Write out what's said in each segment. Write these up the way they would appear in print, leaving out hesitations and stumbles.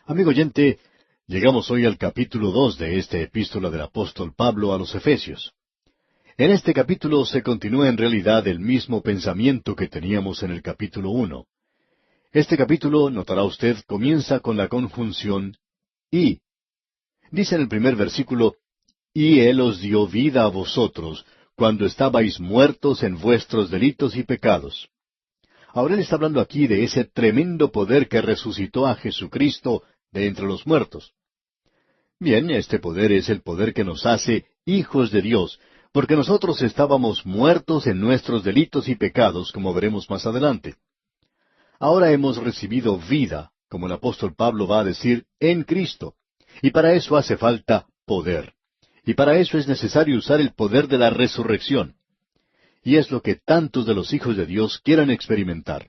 Amigo oyente, llegamos hoy al capítulo 2 de esta epístola del apóstol Pablo a los Efesios. En este capítulo se continúa en realidad el mismo pensamiento que teníamos en el capítulo 1. Este capítulo, notará usted, comienza con la conjunción y. Dice en el primer versículo, y Él os dio vida a vosotros, cuando estabais muertos en vuestros delitos y pecados. Ahora él está hablando aquí de ese tremendo poder que resucitó a Jesucristo de entre los muertos. Bien, este poder es el poder que nos hace hijos de Dios, porque nosotros estábamos muertos en nuestros delitos y pecados, como veremos más adelante. Ahora hemos recibido vida, como el apóstol Pablo va a decir, en Cristo. Y para eso hace falta poder. Y para eso es necesario usar el poder de la resurrección. Y es lo que tantos de los hijos de Dios quieran experimentar.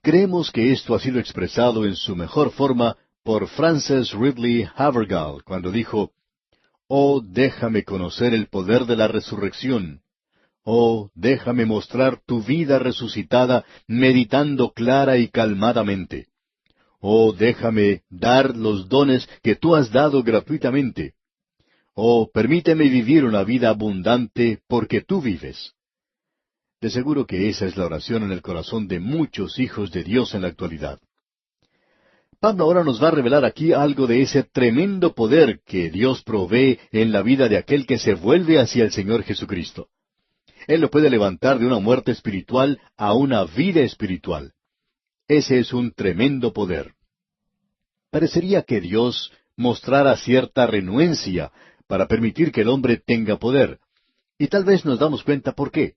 Creemos que esto ha sido expresado en su mejor forma por Frances Ridley Havergal, cuando dijo, «Oh, déjame conocer el poder de la resurrección. Oh, déjame mostrar tu vida resucitada, meditando clara y calmadamente. Oh, déjame dar los dones que tú has dado gratuitamente. Oh, permíteme vivir una vida abundante porque tú vives». De seguro que esa es la oración en el corazón de muchos hijos de Dios en la actualidad. Pablo ahora nos va a revelar aquí algo de ese tremendo poder que Dios provee en la vida de aquel que se vuelve hacia el Señor Jesucristo. Él lo puede levantar de una muerte espiritual a una vida espiritual. Ese es un tremendo poder. Parecería que Dios mostrara cierta renuencia para permitir que el hombre tenga poder. Y tal vez nos damos cuenta por qué.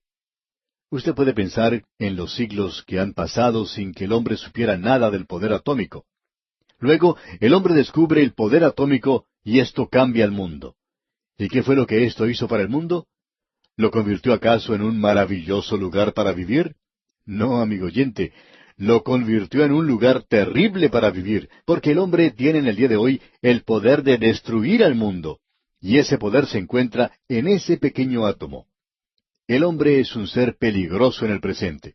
Usted puede pensar en los siglos que han pasado sin que el hombre supiera nada del poder atómico. Luego, el hombre descubre el poder atómico y esto cambia el mundo. ¿Y qué fue lo que esto hizo para el mundo? ¿Lo convirtió acaso en un maravilloso lugar para vivir? No, amigo oyente, lo convirtió en un lugar terrible para vivir, porque el hombre tiene en el día de hoy el poder de destruir al mundo, y ese poder se encuentra en ese pequeño átomo. El hombre es un ser peligroso en el presente.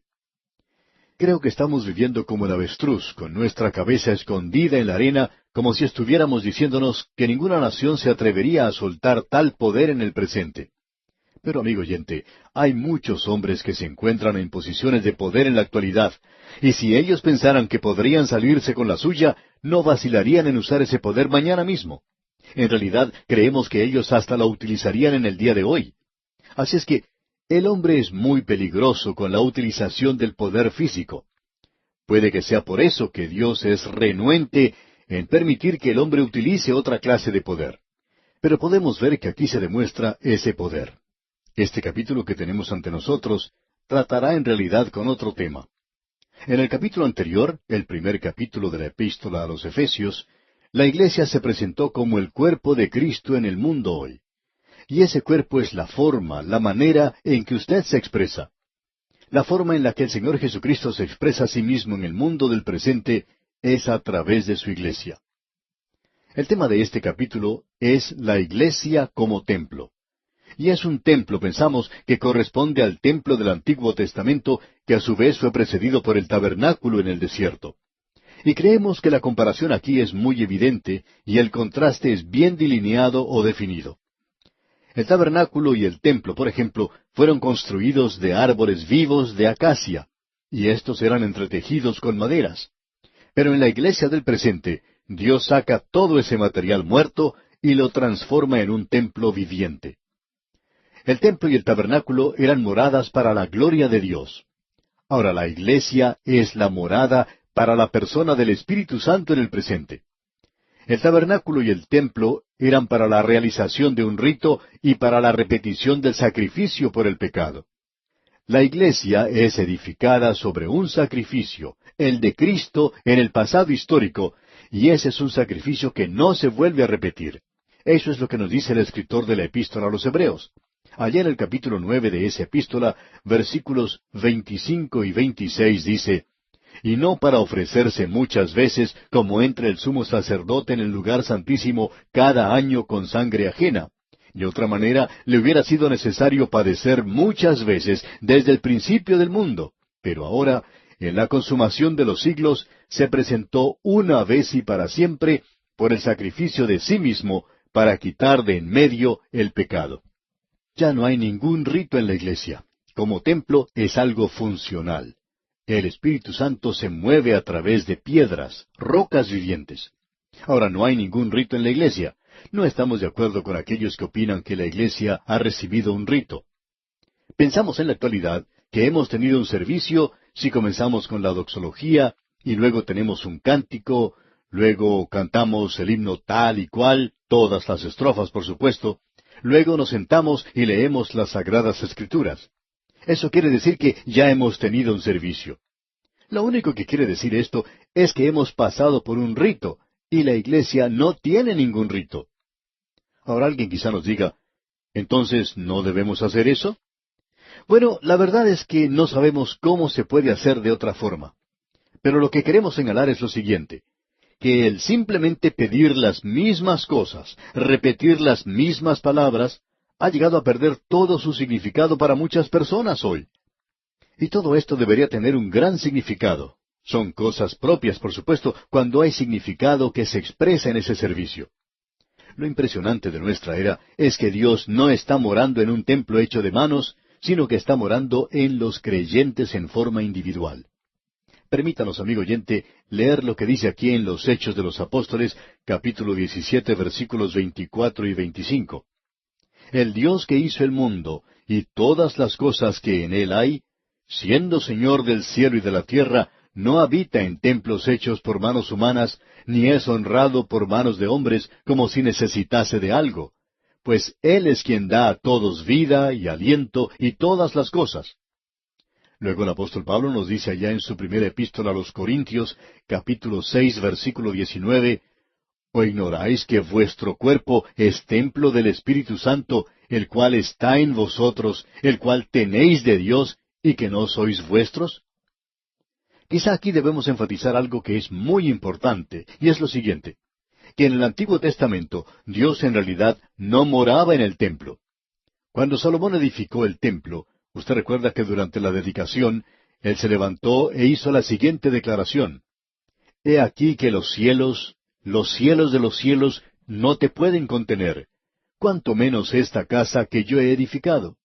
Creo que estamos viviendo como el avestruz, con nuestra cabeza escondida en la arena, como si estuviéramos diciéndonos que ninguna nación se atrevería a soltar tal poder en el presente. Pero, amigo oyente, hay muchos hombres que se encuentran en posiciones de poder en la actualidad, y si ellos pensaran que podrían salirse con la suya, no vacilarían en usar ese poder mañana mismo. En realidad, creemos que ellos hasta lo utilizarían en el día de hoy. Así es que, el hombre es muy peligroso con la utilización del poder físico. Puede que sea por eso que Dios es renuente en permitir que el hombre utilice otra clase de poder. Pero podemos ver que aquí se demuestra ese poder. Este capítulo que tenemos ante nosotros tratará en realidad con otro tema. En el capítulo anterior, el primer capítulo de la epístola a los Efesios, la iglesia se presentó como el cuerpo de Cristo en el mundo hoy. Y ese cuerpo es la forma, la manera en que usted se expresa. La forma en la que el Señor Jesucristo se expresa a sí mismo en el mundo del presente es a través de su iglesia. El tema de este capítulo es la iglesia como templo. Y es un templo, pensamos, que corresponde al templo del Antiguo Testamento, que a su vez fue precedido por el tabernáculo en el desierto. Y creemos que la comparación aquí es muy evidente y el contraste es bien delineado o definido. El tabernáculo y el templo, por ejemplo, fueron construidos de árboles vivos de acacia, y estos eran entretejidos con maderas. Pero en la iglesia del presente, Dios saca todo ese material muerto y lo transforma en un templo viviente. El templo y el tabernáculo eran moradas para la gloria de Dios. Ahora la iglesia es la morada para la persona del Espíritu Santo en el presente. El tabernáculo y el templo eran para la realización de un rito y para la repetición del sacrificio por el pecado. La iglesia es edificada sobre un sacrificio, el de Cristo en el pasado histórico, y ese es un sacrificio que no se vuelve a repetir. Eso es lo que nos dice el escritor de la epístola a los Hebreos. Allá en el capítulo 9 de esa epístola, versículos 25 y 26 dice, y no para ofrecerse muchas veces, como entra el sumo sacerdote en el lugar santísimo cada año con sangre ajena. De otra manera, le hubiera sido necesario padecer muchas veces desde el principio del mundo. Pero ahora, en la consumación de los siglos, se presentó una vez y para siempre por el sacrificio de sí mismo para quitar de en medio el pecado. Ya no hay ningún rito en la iglesia. Como templo es algo funcional. El Espíritu Santo se mueve a través de piedras, rocas vivientes. Ahora, no hay ningún rito en la iglesia. No estamos de acuerdo con aquellos que opinan que la iglesia ha recibido un rito. Pensamos en la actualidad que hemos tenido un servicio si comenzamos con la doxología y luego tenemos un cántico, luego cantamos el himno tal y cual, todas las estrofas por supuesto, luego nos sentamos y leemos las Sagradas Escrituras. Eso quiere decir que ya hemos tenido un servicio. Lo único que quiere decir esto es que hemos pasado por un rito, y la iglesia no tiene ningún rito. Ahora alguien quizá nos diga, ¿entonces no debemos hacer eso? Bueno, la verdad es que no sabemos cómo se puede hacer de otra forma. Pero lo que queremos señalar es lo siguiente, que el simplemente pedir las mismas cosas, repetir las mismas palabras, ha llegado a perder todo su significado para muchas personas hoy. Y todo esto debería tener un gran significado. Son cosas propias, por supuesto, cuando hay significado que se expresa en ese servicio. Lo impresionante de nuestra era es que Dios no está morando en un templo hecho de manos, sino que está morando en los creyentes en forma individual. Permítanos, amigo oyente, leer lo que dice aquí en los Hechos de los Apóstoles, capítulo 17, versículos 24 y 25. El Dios que hizo el mundo y todas las cosas que en él hay, siendo Señor del cielo y de la tierra, no habita en templos hechos por manos humanas, ni es honrado por manos de hombres como si necesitase de algo, pues Él es quien da a todos vida y aliento y todas las cosas. Luego el apóstol Pablo nos dice allá en su primera epístola a los Corintios, capítulo 6, versículo 19, ¿O ignoráis que vuestro cuerpo es templo del Espíritu Santo, el cual está en vosotros, el cual tenéis de Dios, y que no sois vuestros? Quizá aquí debemos enfatizar algo que es muy importante, y es lo siguiente, que en el Antiguo Testamento Dios en realidad no moraba en el templo. Cuando Salomón edificó el templo, usted recuerda que durante la dedicación, él se levantó e hizo la siguiente declaración. He aquí que los cielos de los cielos, no te pueden contener, cuanto menos esta casa que yo he edificado.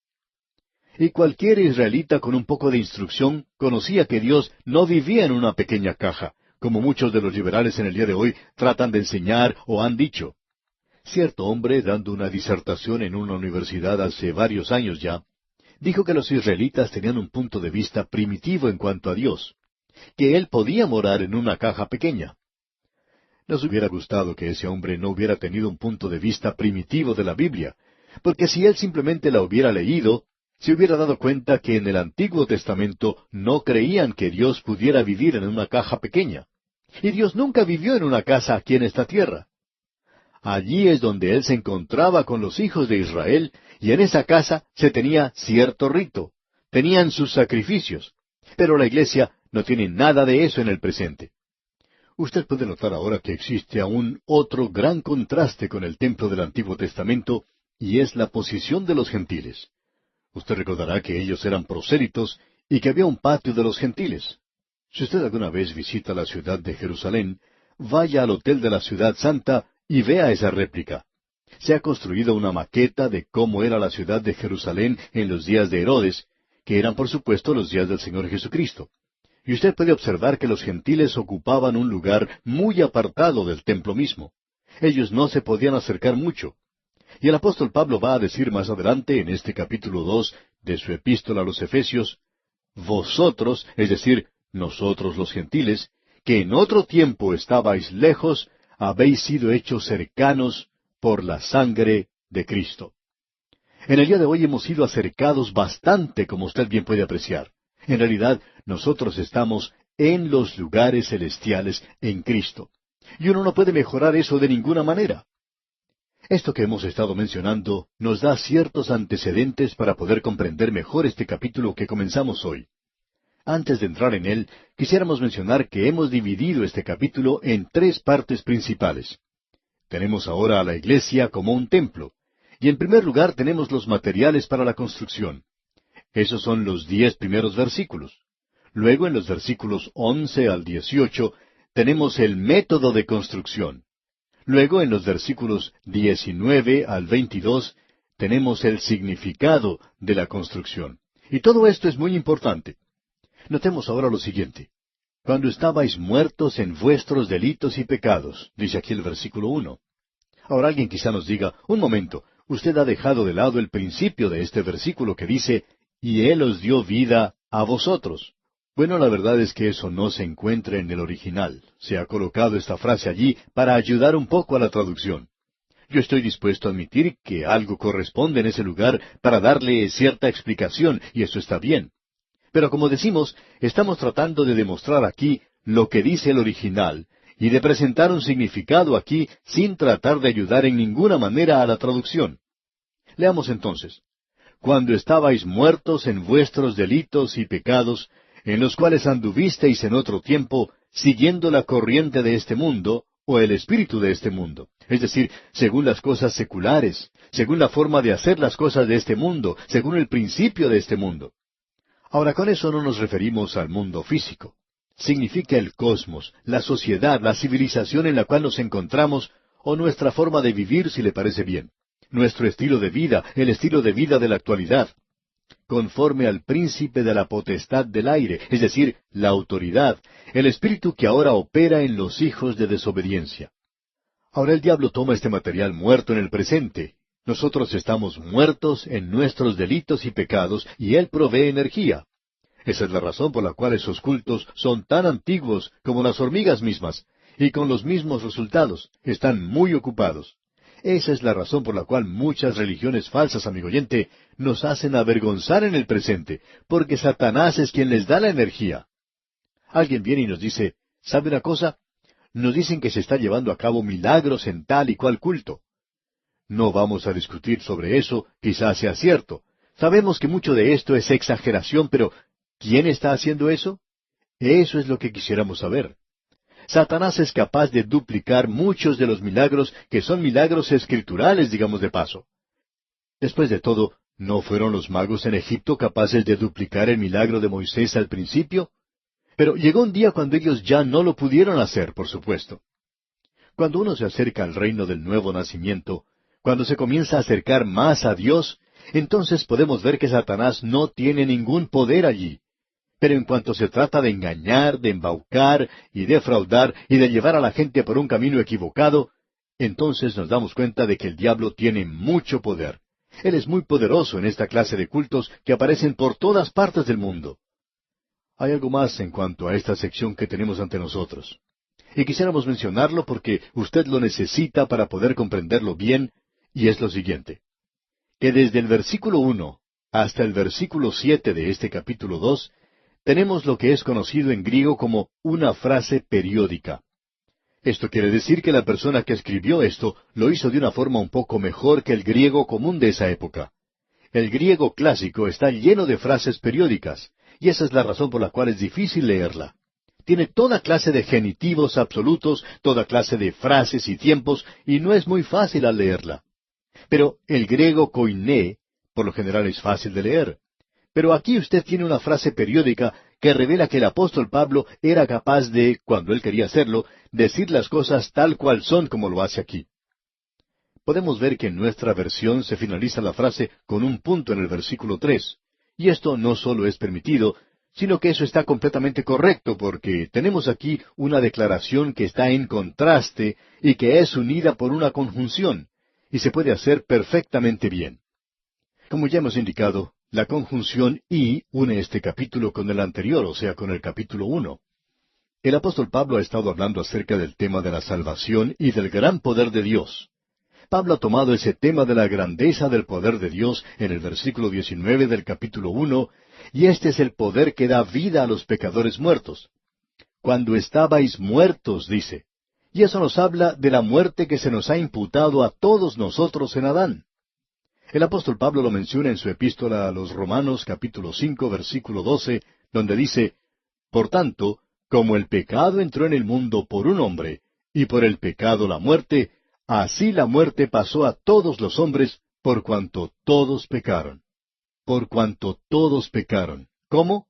Y cualquier israelita con un poco de instrucción conocía que Dios no vivía en una pequeña caja, como muchos de los liberales en el día de hoy tratan de enseñar o han dicho. Cierto hombre, dando una disertación en una universidad hace varios años ya, dijo que los israelitas tenían un punto de vista primitivo en cuanto a Dios, que Él podía morar en una caja pequeña. Nos hubiera gustado que ese hombre no hubiera tenido un punto de vista primitivo de la Biblia, porque si él simplemente la hubiera leído, se hubiera dado cuenta que en el Antiguo Testamento no creían que Dios pudiera vivir en una caja pequeña. Y Dios nunca vivió en una casa aquí en esta tierra. Allí es donde Él se encontraba con los hijos de Israel, y en esa casa se tenía cierto rito. Tenían sus sacrificios. Pero la iglesia no tiene nada de eso en el presente. Usted puede notar ahora que existe aún otro gran contraste con el templo del Antiguo Testamento, y es la posición de los gentiles. Usted recordará que ellos eran prosélitos y que había un patio de los gentiles. Si usted alguna vez visita la ciudad de Jerusalén, vaya al Hotel de la Ciudad Santa y vea esa réplica. Se ha construido una maqueta de cómo era la ciudad de Jerusalén en los días de Herodes, que eran por supuesto los días del Señor Jesucristo. Y usted puede observar que los gentiles ocupaban un lugar muy apartado del templo mismo. Ellos no se podían acercar mucho. Y el apóstol Pablo va a decir más adelante, en este capítulo 2 de su epístola a los Efesios, vosotros, es decir, nosotros los gentiles, que en otro tiempo estabais lejos, habéis sido hechos cercanos por la sangre de Cristo. En el día de hoy hemos sido acercados bastante, como usted bien puede apreciar. En realidad, nosotros estamos en los lugares celestiales en Cristo. Y uno no puede mejorar eso de ninguna manera. Esto que hemos estado mencionando nos da ciertos antecedentes para poder comprender mejor este capítulo que comenzamos hoy. Antes de entrar en él, quisiéramos mencionar que hemos dividido este capítulo en tres partes principales. Tenemos ahora a la iglesia como un templo, y en primer lugar tenemos los materiales para la construcción. Esos son los 10 primeros versículos. Luego, en los versículos 11 al 18, tenemos el método de construcción. Luego, en los versículos 19 al 22, tenemos el significado de la construcción. Y todo esto es muy importante. Notemos ahora lo siguiente. Cuando estabais muertos en vuestros delitos y pecados, dice aquí el versículo 1. Ahora alguien quizá nos diga, un momento, usted ha dejado de lado el principio de este versículo que dice, y Él os dio vida a vosotros. Bueno, la verdad es que eso no se encuentra en el original. Se ha colocado esta frase allí para ayudar un poco a la traducción. Yo estoy dispuesto a admitir que algo corresponde en ese lugar para darle cierta explicación, y eso está bien. Pero como decimos, estamos tratando de demostrar aquí lo que dice el original, y de presentar un significado aquí sin tratar de ayudar en ninguna manera a la traducción. Leamos entonces. Cuando estabais muertos en vuestros delitos y pecados, en los cuales anduvisteis en otro tiempo, siguiendo la corriente de este mundo, o el espíritu de este mundo, es decir, según las cosas seculares, según la forma de hacer las cosas de este mundo, según el principio de este mundo. Ahora, con eso no nos referimos al mundo físico. Significa el cosmos, la sociedad, la civilización en la cual nos encontramos, o nuestra forma de vivir, si le parece bien. Nuestro estilo de vida, el estilo de vida de la actualidad. Conforme al príncipe de la potestad del aire, es decir, la autoridad, el espíritu que ahora opera en los hijos de desobediencia. Ahora el diablo toma este material muerto en el presente. Nosotros estamos muertos en nuestros delitos y pecados, y él provee energía. Esa es la razón por la cual esos cultos son tan antiguos como las hormigas mismas, y con los mismos resultados. Están muy ocupados. Esa es la razón por la cual muchas religiones falsas, amigo oyente, nos hacen avergonzar en el presente, porque Satanás es quien les da la energía. Alguien viene y nos dice, ¿sabe una cosa? Nos dicen que se está llevando a cabo milagros en tal y cual culto. No vamos a discutir sobre eso, quizás sea cierto. Sabemos que mucho de esto es exageración, pero ¿quién está haciendo eso? Eso es lo que quisiéramos saber. Satanás es capaz de duplicar muchos de los milagros que son milagros escriturales, digamos de paso. Después de todo, ¿no fueron los magos en Egipto capaces de duplicar el milagro de Moisés al principio? Pero llegó un día cuando ellos ya no lo pudieron hacer, por supuesto. Cuando uno se acerca al reino del nuevo nacimiento, cuando se comienza a acercar más a Dios, entonces podemos ver que Satanás no tiene ningún poder allí. Pero en cuanto se trata de engañar, de embaucar y defraudar y de llevar a la gente por un camino equivocado, entonces nos damos cuenta de que el diablo tiene mucho poder. Él es muy poderoso en esta clase de cultos que aparecen por todas partes del mundo. Hay algo más en cuanto a esta sección que tenemos ante nosotros. Y quisiéramos mencionarlo porque usted lo necesita para poder comprenderlo bien, y es lo siguiente. Que desde el versículo 1 hasta el versículo 7 de este capítulo 2, tenemos lo que es conocido en griego como una frase periódica. Esto quiere decir que la persona que escribió esto lo hizo de una forma un poco mejor que el griego común de esa época. El griego clásico está lleno de frases periódicas, y esa es la razón por la cual es difícil leerla. Tiene toda clase de genitivos absolutos, toda clase de frases y tiempos, y no es muy fácil al leerla. Pero el griego koiné, por lo general es fácil de leer. Pero aquí usted tiene una frase periódica que revela que el apóstol Pablo era capaz de, cuando él quería hacerlo, decir las cosas tal cual son como lo hace aquí. Podemos ver que en nuestra versión se finaliza la frase con un punto en el versículo 3. Y esto no solo es permitido, sino que eso está completamente correcto, porque tenemos aquí una declaración que está en contraste y que es unida por una conjunción, y se puede hacer perfectamente bien. Como ya hemos indicado, la conjunción y une este capítulo con el anterior, o sea, con el capítulo 1. El apóstol Pablo ha estado hablando acerca del tema de la salvación y del gran poder de Dios. Pablo ha tomado ese tema de la grandeza del poder de Dios en el versículo 19 del capítulo 1, y este es el poder que da vida a los pecadores muertos. Cuando estabais muertos, dice. Y eso nos habla de la muerte que se nos ha imputado a todos nosotros en Adán. El apóstol Pablo lo menciona en su epístola a los Romanos capítulo 5 versículo 12, donde dice, Por tanto, como el pecado entró en el mundo por un hombre, y por el pecado la muerte, así la muerte pasó a todos los hombres, por cuanto todos pecaron. Por cuanto todos pecaron. ¿Cómo?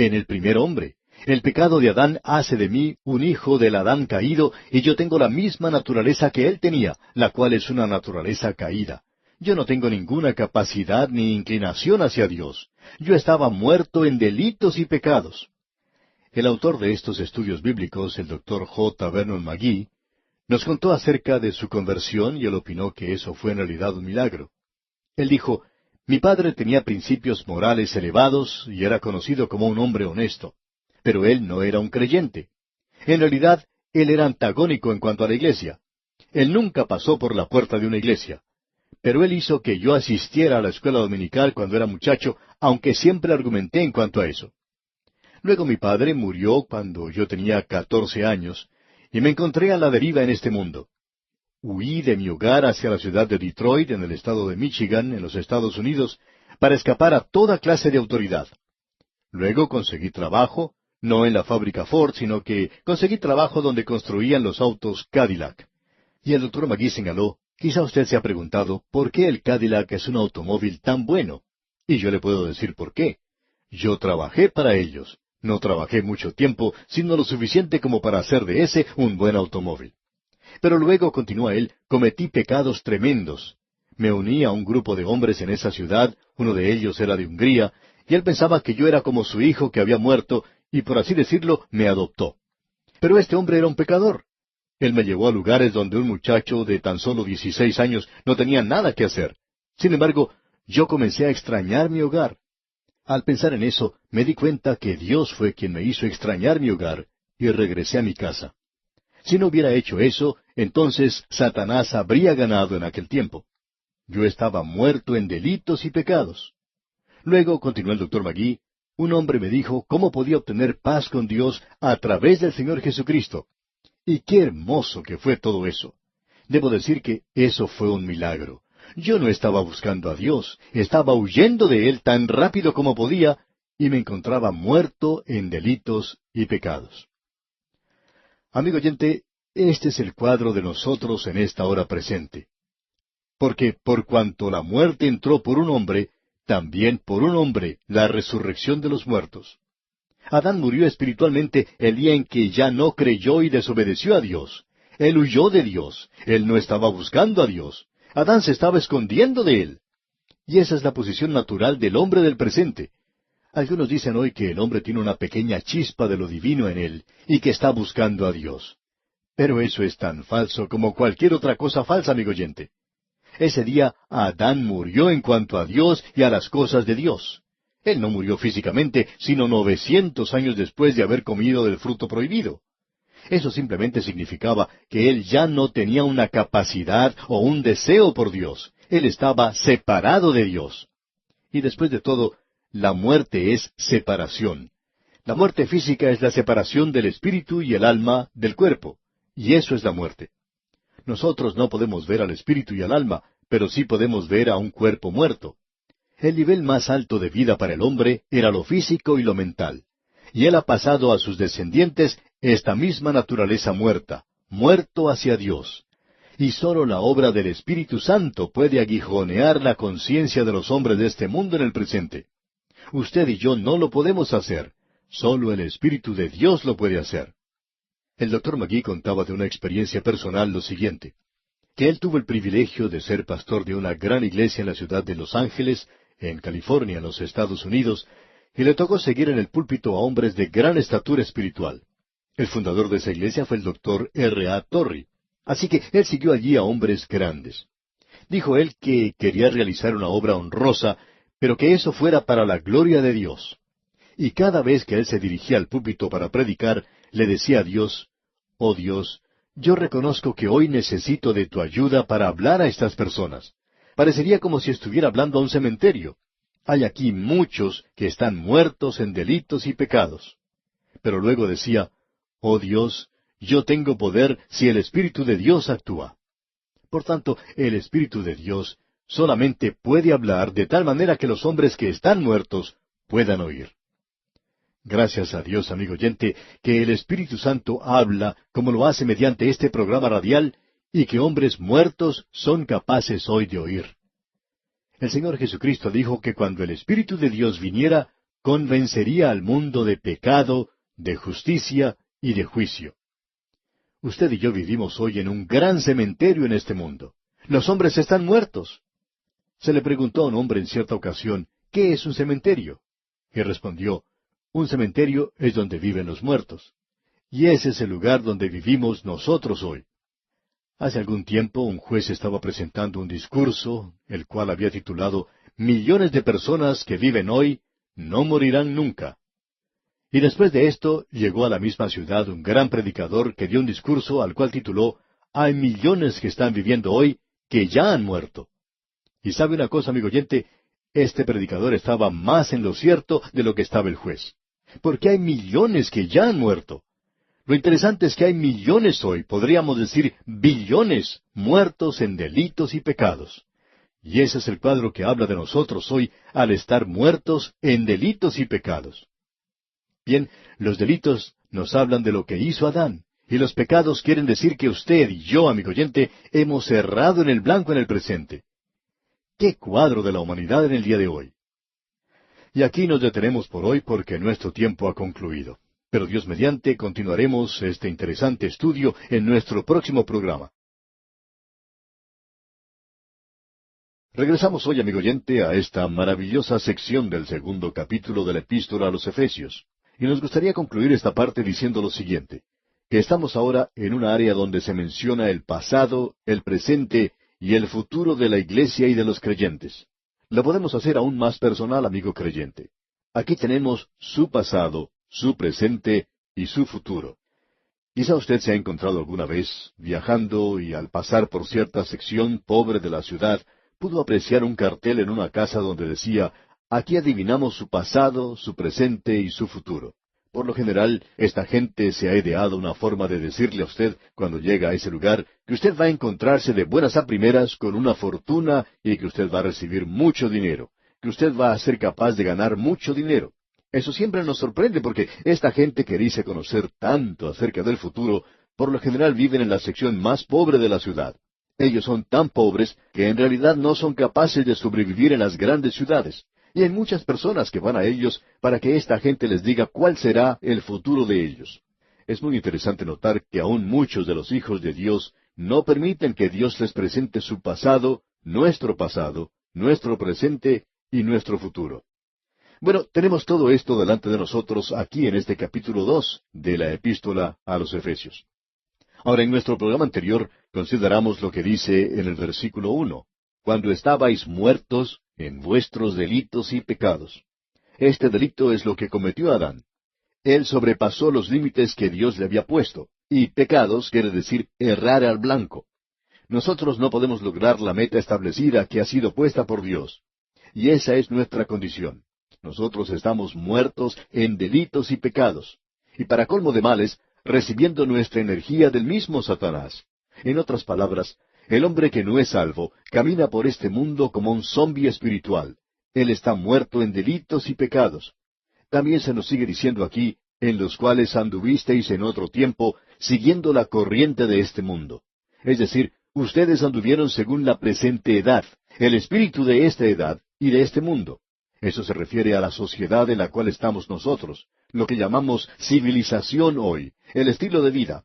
en el primer hombre. El pecado de Adán hace de mí un hijo del Adán caído, y yo tengo la misma naturaleza que él tenía, la cual es una naturaleza caída. Yo no tengo ninguna capacidad ni inclinación hacia Dios. Yo estaba muerto en delitos y pecados. El autor de estos estudios bíblicos, el Dr. J. Vernon McGee, nos contó acerca de su conversión y él opinó que eso fue en realidad un milagro. Él dijo, mi padre tenía principios morales elevados y era conocido como un hombre honesto, pero él no era un creyente. En realidad, él era antagónico en cuanto a la iglesia. Él nunca pasó por la puerta de una iglesia. Pero él hizo que yo asistiera a la escuela dominical cuando era muchacho, aunque siempre argumenté en cuanto a eso. Luego mi padre murió cuando yo tenía 14 años, y me encontré a la deriva en este mundo. Huí de mi hogar hacia la ciudad de Detroit, en el estado de Michigan, en los Estados Unidos, para escapar a toda clase de autoridad. Luego conseguí trabajo, no en la fábrica Ford, sino que conseguí trabajo donde construían los autos Cadillac. Y el Dr. McGee señaló, quizá usted se ha preguntado, ¿por qué el Cadillac es un automóvil tan bueno? Y yo le puedo decir por qué. Yo trabajé para ellos. No trabajé mucho tiempo, sino lo suficiente como para hacer de ese un buen automóvil. Pero luego, continúa él, cometí pecados tremendos. Me uní a un grupo de hombres en esa ciudad, uno de ellos era de Hungría, y él pensaba que yo era como su hijo que había muerto, y por así decirlo, me adoptó. Pero este hombre era un pecador. Él me llevó a lugares donde un muchacho de tan solo 16 años no tenía nada que hacer. Sin embargo, yo comencé a extrañar mi hogar. Al pensar en eso, me di cuenta que Dios fue quien me hizo extrañar mi hogar, y regresé a mi casa. Si no hubiera hecho eso, entonces Satanás habría ganado en aquel tiempo. Yo estaba muerto en delitos y pecados. Luego, continuó el Dr. McGee, un hombre me dijo cómo podía obtener paz con Dios a través del Señor Jesucristo. Y qué hermoso que fue todo eso. Debo decir que eso fue un milagro. Yo no estaba buscando a Dios, estaba huyendo de Él tan rápido como podía, y me encontraba muerto en delitos y pecados. Amigo oyente, este es el cuadro de nosotros en esta hora presente. Porque por cuanto la muerte entró por un hombre, también por un hombre la resurrección de los muertos. Adán murió espiritualmente el día en que ya no creyó y desobedeció a Dios. Él huyó de Dios. Él no estaba buscando a Dios. Adán se estaba escondiendo de él. Y esa es la posición natural del hombre del presente. Algunos dicen hoy que el hombre tiene una pequeña chispa de lo divino en él y que está buscando a Dios. Pero eso es tan falso como cualquier otra cosa falsa, amigo oyente. Ese día Adán murió en cuanto a Dios y a las cosas de Dios. Él no murió físicamente, sino 900 años después de haber comido del fruto prohibido. Eso simplemente significaba que él ya no tenía una capacidad o un deseo por Dios. Él estaba separado de Dios. Y después de todo, la muerte es separación. La muerte física es la separación del espíritu y el alma del cuerpo. Y eso es la muerte. Nosotros no podemos ver al espíritu y al alma, pero sí podemos ver a un cuerpo muerto. El nivel más alto de vida para el hombre era lo físico y lo mental. Y él ha pasado a sus descendientes esta misma naturaleza muerta, muerto hacia Dios. Y sólo la obra del Espíritu Santo puede aguijonear la conciencia de los hombres de este mundo en el presente. Usted y yo no lo podemos hacer. Sólo el Espíritu de Dios lo puede hacer. El Dr. McGee contaba de una experiencia personal lo siguiente, que él tuvo el privilegio de ser pastor de una gran iglesia en la ciudad de Los Ángeles, en California, en los Estados Unidos, y le tocó seguir en el púlpito a hombres de gran estatura espiritual. El fundador de esa iglesia fue el Dr. R. Torrey. Así que él siguió allí a hombres grandes. Dijo él que quería realizar una obra honrosa, pero que eso fuera para la gloria de Dios. Y cada vez que él se dirigía al púlpito para predicar, le decía a Dios, «Oh Dios, yo reconozco que hoy necesito de tu ayuda para hablar a estas personas. Parecería como si estuviera hablando a un cementerio. Hay aquí muchos que están muertos en delitos y pecados». Pero luego decía, «Oh Dios, yo tengo poder si el Espíritu de Dios actúa». Por tanto, el Espíritu de Dios solamente puede hablar de tal manera que los hombres que están muertos puedan oír. Gracias a Dios, amigo oyente, que el Espíritu Santo habla como lo hace mediante este programa radial y que hombres muertos son capaces hoy de oír. El Señor Jesucristo dijo que cuando el Espíritu de Dios viniera, convencería al mundo de pecado, de justicia y de juicio. Usted y yo vivimos hoy en un gran cementerio en este mundo. Los hombres están muertos. Se le preguntó a un hombre en cierta ocasión, ¿qué es un cementerio? Y respondió, un cementerio es donde viven los muertos. Y ese es el lugar donde vivimos nosotros hoy. Hace algún tiempo un juez estaba presentando un discurso, el cual había titulado Millones de personas que viven hoy no morirán nunca. Y después de esto llegó a la misma ciudad un gran predicador que dio un discurso al cual tituló Hay millones que están viviendo hoy que ya han muerto. Y sabe una cosa, amigo oyente, este predicador estaba más en lo cierto de lo que estaba el juez. Porque hay millones que ya han muerto. Lo interesante es que hay millones hoy, podríamos decir billones, muertos en delitos y pecados. Y ese es el cuadro que habla de nosotros hoy al estar muertos en delitos y pecados. Bien, los delitos nos hablan de lo que hizo Adán, y los pecados quieren decir que usted y yo, amigo oyente, hemos errado en el blanco en el presente. ¡Qué cuadro de la humanidad en el día de hoy! Y aquí nos detenemos por hoy porque nuestro tiempo ha concluido. Pero Dios mediante continuaremos este interesante estudio en nuestro próximo programa. Regresamos hoy, amigo oyente, a esta maravillosa sección del segundo capítulo de la Epístola a los Efesios. Y nos gustaría concluir esta parte diciendo lo siguiente, que estamos ahora en un área donde se menciona el pasado, el presente y el futuro de la Iglesia y de los creyentes. Lo podemos hacer aún más personal, amigo creyente. Aquí tenemos su pasado, su presente y su futuro. Quizá usted se ha encontrado alguna vez viajando y al pasar por cierta sección pobre de la ciudad, pudo apreciar un cartel en una casa donde decía, aquí adivinamos su pasado, su presente y su futuro. Por lo general, esta gente se ha ideado una forma de decirle a usted, cuando llega a ese lugar, que usted va a encontrarse de buenas a primeras con una fortuna y que usted va a recibir mucho dinero, que usted va a ser capaz de ganar mucho dinero. Eso siempre nos sorprende porque esta gente que dice conocer tanto acerca del futuro, por lo general viven en la sección más pobre de la ciudad. Ellos son tan pobres que en realidad no son capaces de sobrevivir en las grandes ciudades. Y hay muchas personas que van a ellos para que esta gente les diga cuál será el futuro de ellos. Es muy interesante notar que aún muchos de los hijos de Dios no permiten que Dios les presente su pasado, nuestro presente y nuestro futuro. Bueno, tenemos todo esto delante de nosotros aquí en este capítulo 2 de la Epístola a los Efesios. Ahora, en nuestro programa anterior consideramos lo que dice en el versículo 1, cuando estabais muertos en vuestros delitos y pecados. Este delito es lo que cometió Adán. Él sobrepasó los límites que Dios le había puesto, y pecados quiere decir errar al blanco. Nosotros no podemos lograr la meta establecida que ha sido puesta por Dios. Y esa es nuestra condición. Nosotros estamos muertos en delitos y pecados. Y para colmo de males, recibiendo nuestra energía del mismo Satanás. En otras palabras, el hombre que no es salvo camina por este mundo como un zombi espiritual. Él está muerto en delitos y pecados. También se nos sigue diciendo aquí, en los cuales anduvisteis en otro tiempo, siguiendo la corriente de este mundo. Es decir, ustedes anduvieron según la presente edad, el espíritu de esta edad y de este mundo. Eso se refiere a la sociedad en la cual estamos nosotros, lo que llamamos civilización hoy, el estilo de vida.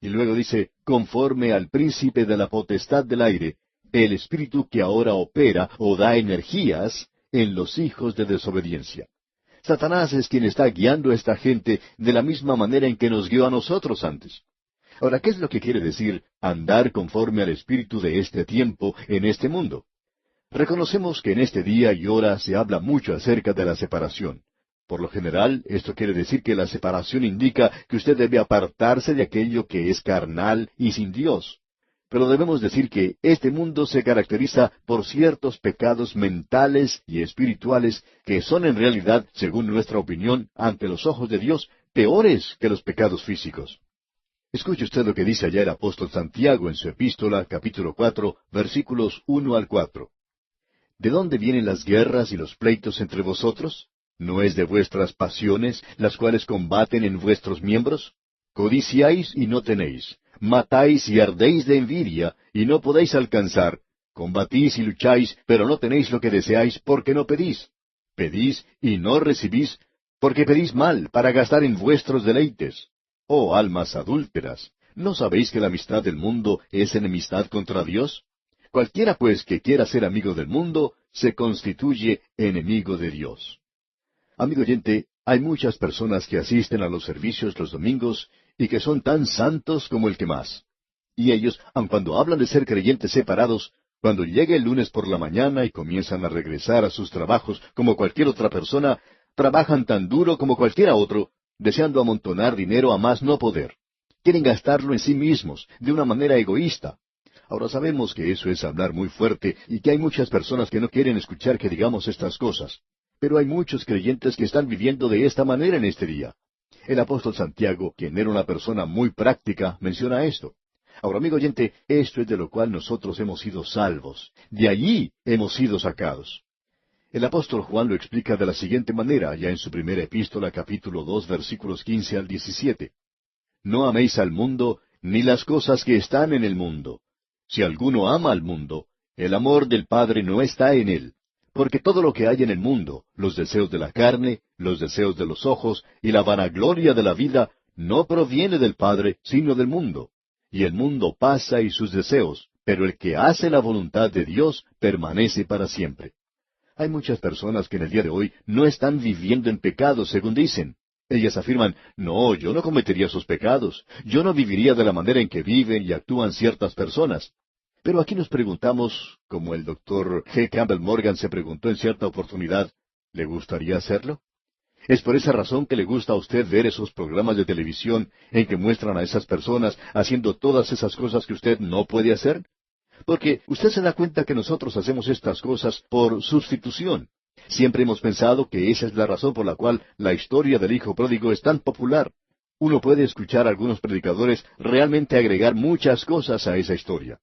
Y luego dice, conforme al príncipe de la potestad del aire, el espíritu que ahora opera o da energías en los hijos de desobediencia. Satanás es quien está guiando a esta gente de la misma manera en que nos guió a nosotros antes. Ahora, ¿qué es lo que quiere decir andar conforme al espíritu de este tiempo en este mundo? Reconocemos que en este día y hora se habla mucho acerca de la separación. Por lo general, esto quiere decir que la separación indica que usted debe apartarse de aquello que es carnal y sin Dios. Pero debemos decir que este mundo se caracteriza por ciertos pecados mentales y espirituales que son en realidad, según nuestra opinión, ante los ojos de Dios, peores que los pecados físicos. Escuche usted lo que dice allá el apóstol Santiago en su epístola, capítulo 4, versículos 1 al 4. ¿De dónde vienen las guerras y los pleitos entre vosotros? ¿No es de vuestras pasiones, las cuales combaten en vuestros miembros? Codiciáis y no tenéis, matáis y ardéis de envidia, y no podéis alcanzar, combatís y lucháis, pero no tenéis lo que deseáis porque no pedís. pedís y no recibís, porque pedís mal para gastar en vuestros deleites. Oh almas adúlteras, ¿no sabéis que la amistad del mundo es enemistad contra Dios? Cualquiera pues que quiera ser amigo del mundo, se constituye enemigo de Dios. Amigo oyente, hay muchas personas que asisten a los servicios los domingos y que son tan santos como el que más. Y ellos, aun cuando hablan de ser creyentes separados, cuando llega el lunes por la mañana y comienzan a regresar a sus trabajos como cualquier otra persona, trabajan tan duro como cualquiera otro, deseando amontonar dinero a más no poder. Quieren gastarlo en sí mismos, de una manera egoísta. Ahora sabemos que eso es hablar muy fuerte y que hay muchas personas que no quieren escuchar que digamos estas cosas. Pero hay muchos creyentes que están viviendo de esta manera en este día. El apóstol Santiago, quien era una persona muy práctica, menciona esto. Ahora, amigo oyente, esto es de lo cual nosotros hemos sido salvos. De allí hemos sido sacados. El apóstol Juan lo explica de la siguiente manera, ya en su primera epístola, capítulo 2, versículos 15 al 17. No améis al mundo, ni las cosas que están en el mundo. Si alguno ama al mundo, el amor del Padre no está en él. Porque todo lo que hay en el mundo, los deseos de la carne, los deseos de los ojos y la vanagloria de la vida, no proviene del Padre, sino del mundo. Y el mundo pasa y sus deseos, pero el que hace la voluntad de Dios permanece para siempre. Hay muchas personas que en el día de hoy no están viviendo en pecado, según dicen. Ellas afirman, no, yo no cometería esos pecados, yo no viviría de la manera en que viven y actúan ciertas personas. Pero aquí nos preguntamos, como el doctor G. Campbell Morgan se preguntó en cierta oportunidad, ¿le gustaría hacerlo? ¿Es por esa razón que le gusta a usted ver esos programas de televisión en que muestran a esas personas haciendo todas esas cosas que usted no puede hacer? Porque usted se da cuenta que nosotros hacemos estas cosas por sustitución. Siempre hemos pensado que esa es la razón por la cual la historia del Hijo Pródigo es tan popular. Uno puede escuchar a algunos predicadores realmente agregar muchas cosas a esa historia.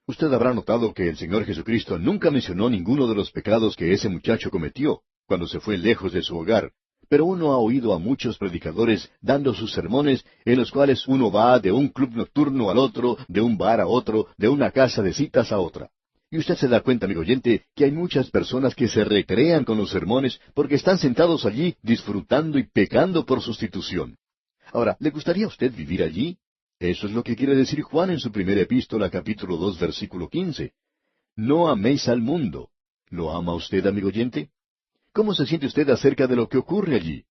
Usted habrá notado que el Señor Jesucristo nunca mencionó ninguno de los pecados que ese muchacho cometió cuando se fue lejos de su hogar. Pero uno ha oído a muchos predicadores dando sus sermones en los cuales uno va de un club nocturno al otro, de un bar a otro, de una casa de citas a otra. Y usted se da cuenta, amigo oyente, que hay muchas personas que se recrean con los sermones porque están sentados allí disfrutando y pecando por sustitución. Ahora, ¿le gustaría a usted vivir allí? Eso es lo que quiere decir Juan en su primera epístola, capítulo 2, versículo 15. No améis al mundo. ¿Lo ama usted, amigo oyente? ¿Cómo se siente usted acerca de lo que ocurre allí?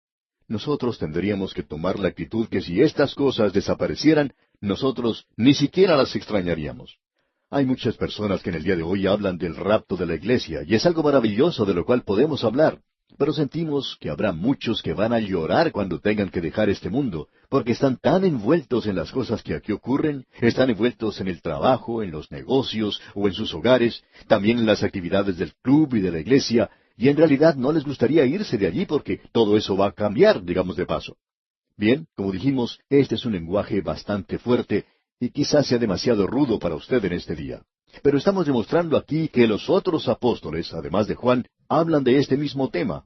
Nosotros tendríamos que tomar la actitud que si estas cosas desaparecieran, nosotros ni siquiera las extrañaríamos. Hay muchas personas que en el día de hoy hablan del rapto de la iglesia, y es algo maravilloso de lo cual podemos hablar. Pero sentimos que habrá muchos que van a llorar cuando tengan que dejar este mundo, porque están tan envueltos en las cosas que aquí ocurren, están envueltos en el trabajo, en los negocios o en sus hogares, también en las actividades del club y de la iglesia, y en realidad no les gustaría irse de allí porque todo eso va a cambiar, digamos de paso. Bien, como dijimos, este es un lenguaje bastante fuerte y quizás sea demasiado rudo para usted en este día. Pero estamos demostrando aquí que los otros apóstoles, además de Juan, hablan de este mismo tema.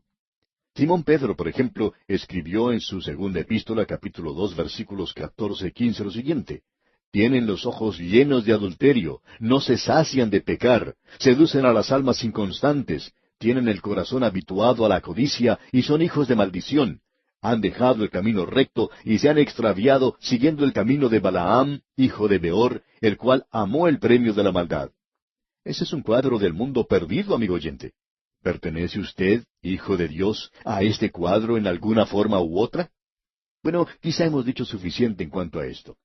Simón Pedro, por ejemplo, escribió en su segunda epístola, capítulo 2, versículos 14 y 15, lo siguiente. Tienen los ojos llenos de adulterio, no se sacian de pecar, seducen a las almas inconstantes, tienen el corazón habituado a la codicia y son hijos de maldición. Han dejado el camino recto y se han extraviado siguiendo el camino de Balaam, hijo de Beor, el cual amó el premio de la maldad. Ese es un cuadro del mundo perdido, amigo oyente. ¿Pertenece usted, hijo de Dios, a este cuadro en alguna forma u otra? Bueno, quizá hemos dicho suficiente en cuanto a esto.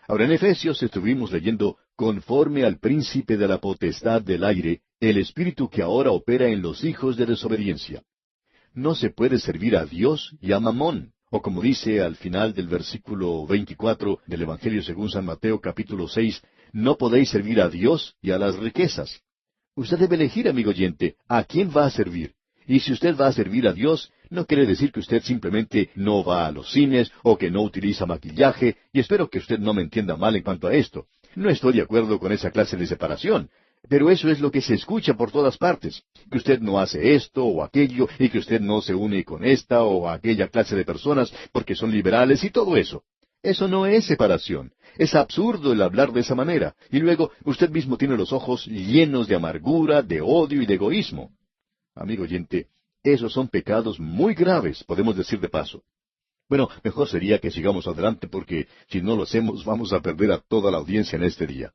Ahora en Efesios estuvimos leyendo, conforme al príncipe de la potestad del aire, el espíritu que ahora opera en los hijos de desobediencia. No se puede servir a Dios y a Mamón, o como dice al final del versículo 24 del Evangelio según San Mateo capítulo 6, no podéis servir a Dios y a las riquezas. Usted debe elegir, amigo oyente, a quién va a servir. Y si usted va a servir a Dios, no quiere decir que usted simplemente no va a los cines o que no utiliza maquillaje, y espero que usted no me entienda mal en cuanto a esto. No estoy de acuerdo con esa clase de separación, pero eso es lo que se escucha por todas partes, que usted no hace esto o aquello, y que usted no se une con esta o aquella clase de personas porque son liberales y todo eso. Eso no es separación. Es absurdo el hablar de esa manera. Y luego usted mismo tiene los ojos llenos de amargura, de odio y de egoísmo. Amigo oyente, Esos son pecados muy graves, podemos decir de paso. Bueno, mejor sería que sigamos adelante porque si no lo hacemos vamos a perder a toda la audiencia en este día.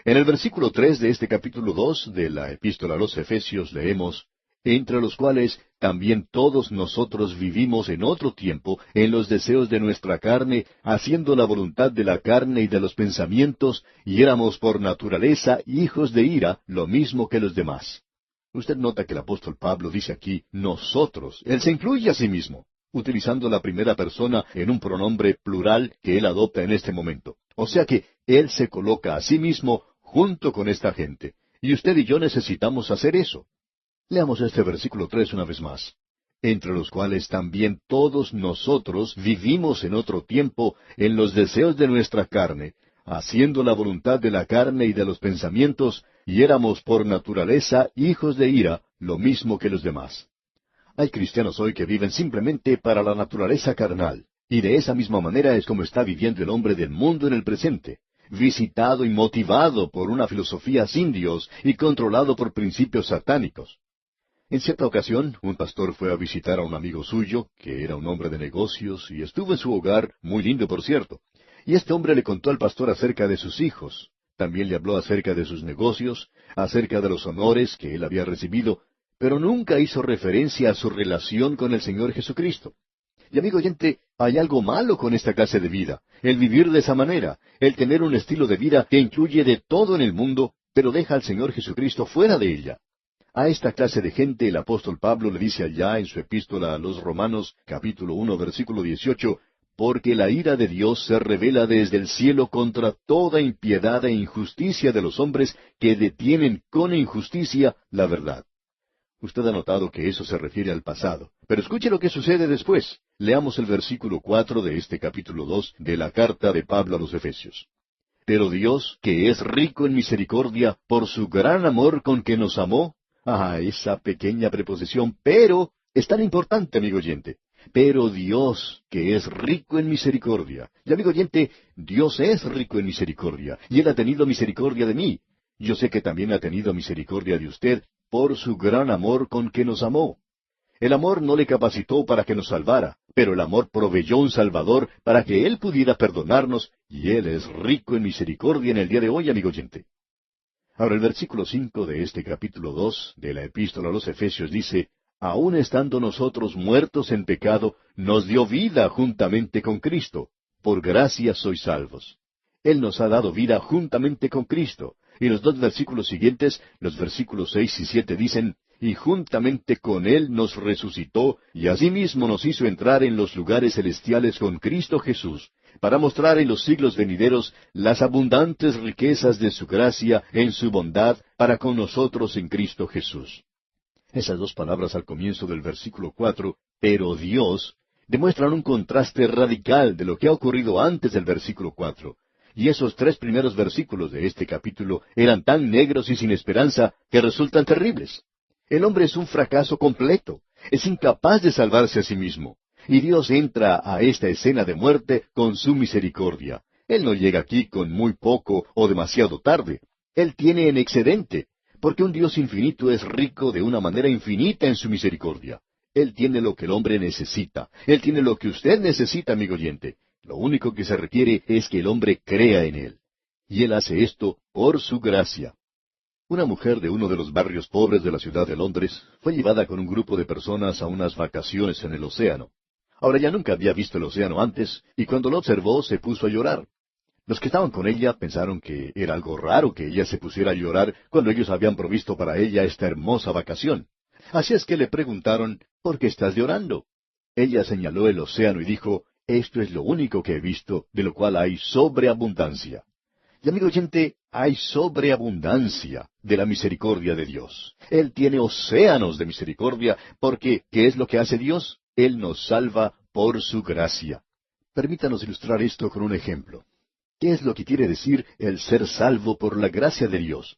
En el versículo 3 de este capítulo 2 de la Epístola a los Efesios leemos, entre los cuales también todos nosotros vivimos en otro tiempo en los deseos de nuestra carne, haciendo la voluntad de la carne y de los pensamientos, y éramos por naturaleza hijos de ira, lo mismo que los demás. Usted nota que el apóstol Pablo dice aquí nosotros. Él se incluye a sí mismo, utilizando la primera persona en un pronombre plural que él adopta en este momento. O sea que él se coloca a sí mismo junto con esta gente. Y usted y yo necesitamos hacer eso. Leamos este versículo 3 una vez más. Entre los cuales también todos nosotros vivimos en otro tiempo en los deseos de nuestra carne, haciendo la voluntad de la carne y de los pensamientos, y éramos por naturaleza hijos de ira, lo mismo que los demás. Hay cristianos hoy que viven simplemente para la naturaleza carnal, y de esa misma manera es como está viviendo el hombre del mundo en el presente, visitado y motivado por una filosofía sin Dios y controlado por principios satánicos. En cierta ocasión, un pastor fue a visitar a un amigo suyo, que era un hombre de negocios, y estuvo en su hogar, muy lindo por cierto. Y este hombre le contó al pastor acerca de sus hijos. También le habló acerca de sus negocios, acerca de los honores que él había recibido, pero nunca hizo referencia a su relación con el Señor Jesucristo. Y amigo oyente, hay algo malo con esta clase de vida, el vivir de esa manera, el tener un estilo de vida que incluye de todo en el mundo, pero deja al Señor Jesucristo fuera de ella. A esta clase de gente el apóstol Pablo le dice allá en su epístola a los Romanos, capítulo 1, versículo 18, porque la ira de Dios se revela desde el cielo contra toda impiedad e injusticia de los hombres que detienen con injusticia la verdad. Usted ha notado que eso se refiere al pasado. Pero escuche lo que sucede después. Leamos el versículo 4 de este capítulo 2 de la carta de Pablo a los Efesios. Pero Dios, que es rico en misericordia, por su gran amor con que nos amó. Esa pequeña preposición, pero, es tan importante, amigo oyente. Pero Dios, que es rico en misericordia. Y amigo oyente, Dios es rico en misericordia, y Él ha tenido misericordia de mí. Yo sé que también ha tenido misericordia de usted, por su gran amor con que nos amó. El amor no le capacitó para que nos salvara, pero el amor proveyó un Salvador para que Él pudiera perdonarnos, y Él es rico en misericordia en el día de hoy, amigo oyente. Ahora el versículo 5 de este capítulo 2 de la Epístola a los Efesios dice, aun estando nosotros muertos en pecado, nos dio vida juntamente con Cristo. Por gracia sois salvos. Él nos ha dado vida juntamente con Cristo. Y los dos versículos siguientes, los versículos 6 y 7 dicen, y juntamente con Él nos resucitó, y asimismo nos hizo entrar en los lugares celestiales con Cristo Jesús, para mostrar en los siglos venideros las abundantes riquezas de su gracia en su bondad para con nosotros en Cristo Jesús. Esas dos palabras al comienzo del versículo 4, pero Dios, demuestran un contraste radical de lo que ha ocurrido antes del versículo 4. Y esos tres primeros versículos de este capítulo eran tan negros y sin esperanza que resultan terribles. El hombre es un fracaso completo, es incapaz de salvarse a sí mismo. Y Dios entra a esta escena de muerte con su misericordia. Él no llega aquí con muy poco o demasiado tarde. Él tiene en excedente, porque un Dios infinito es rico de una manera infinita en su misericordia. Él tiene lo que el hombre necesita. Él tiene lo que usted necesita, amigo oyente. Lo único que se requiere es que el hombre crea en Él. Y Él hace esto por su gracia. Una mujer de uno de los barrios pobres de la ciudad de Londres fue llevada con un grupo de personas a unas vacaciones en el océano. Ahora ella nunca había visto el océano antes, y cuando lo observó se puso a llorar. Los que estaban con ella pensaron que era algo raro que ella se pusiera a llorar cuando ellos habían provisto para ella esta hermosa vacación. Así es que le preguntaron, ¿por qué estás llorando? Ella señaló el océano y dijo, esto es lo único que he visto, de lo cual hay sobreabundancia. Y amigo oyente, hay sobreabundancia de la misericordia de Dios. Él tiene océanos de misericordia, porque, ¿qué es lo que hace Dios? Él nos salva por su gracia. Permítanos ilustrar esto con un ejemplo. ¿Qué es lo que quiere decir el ser salvo por la gracia de Dios?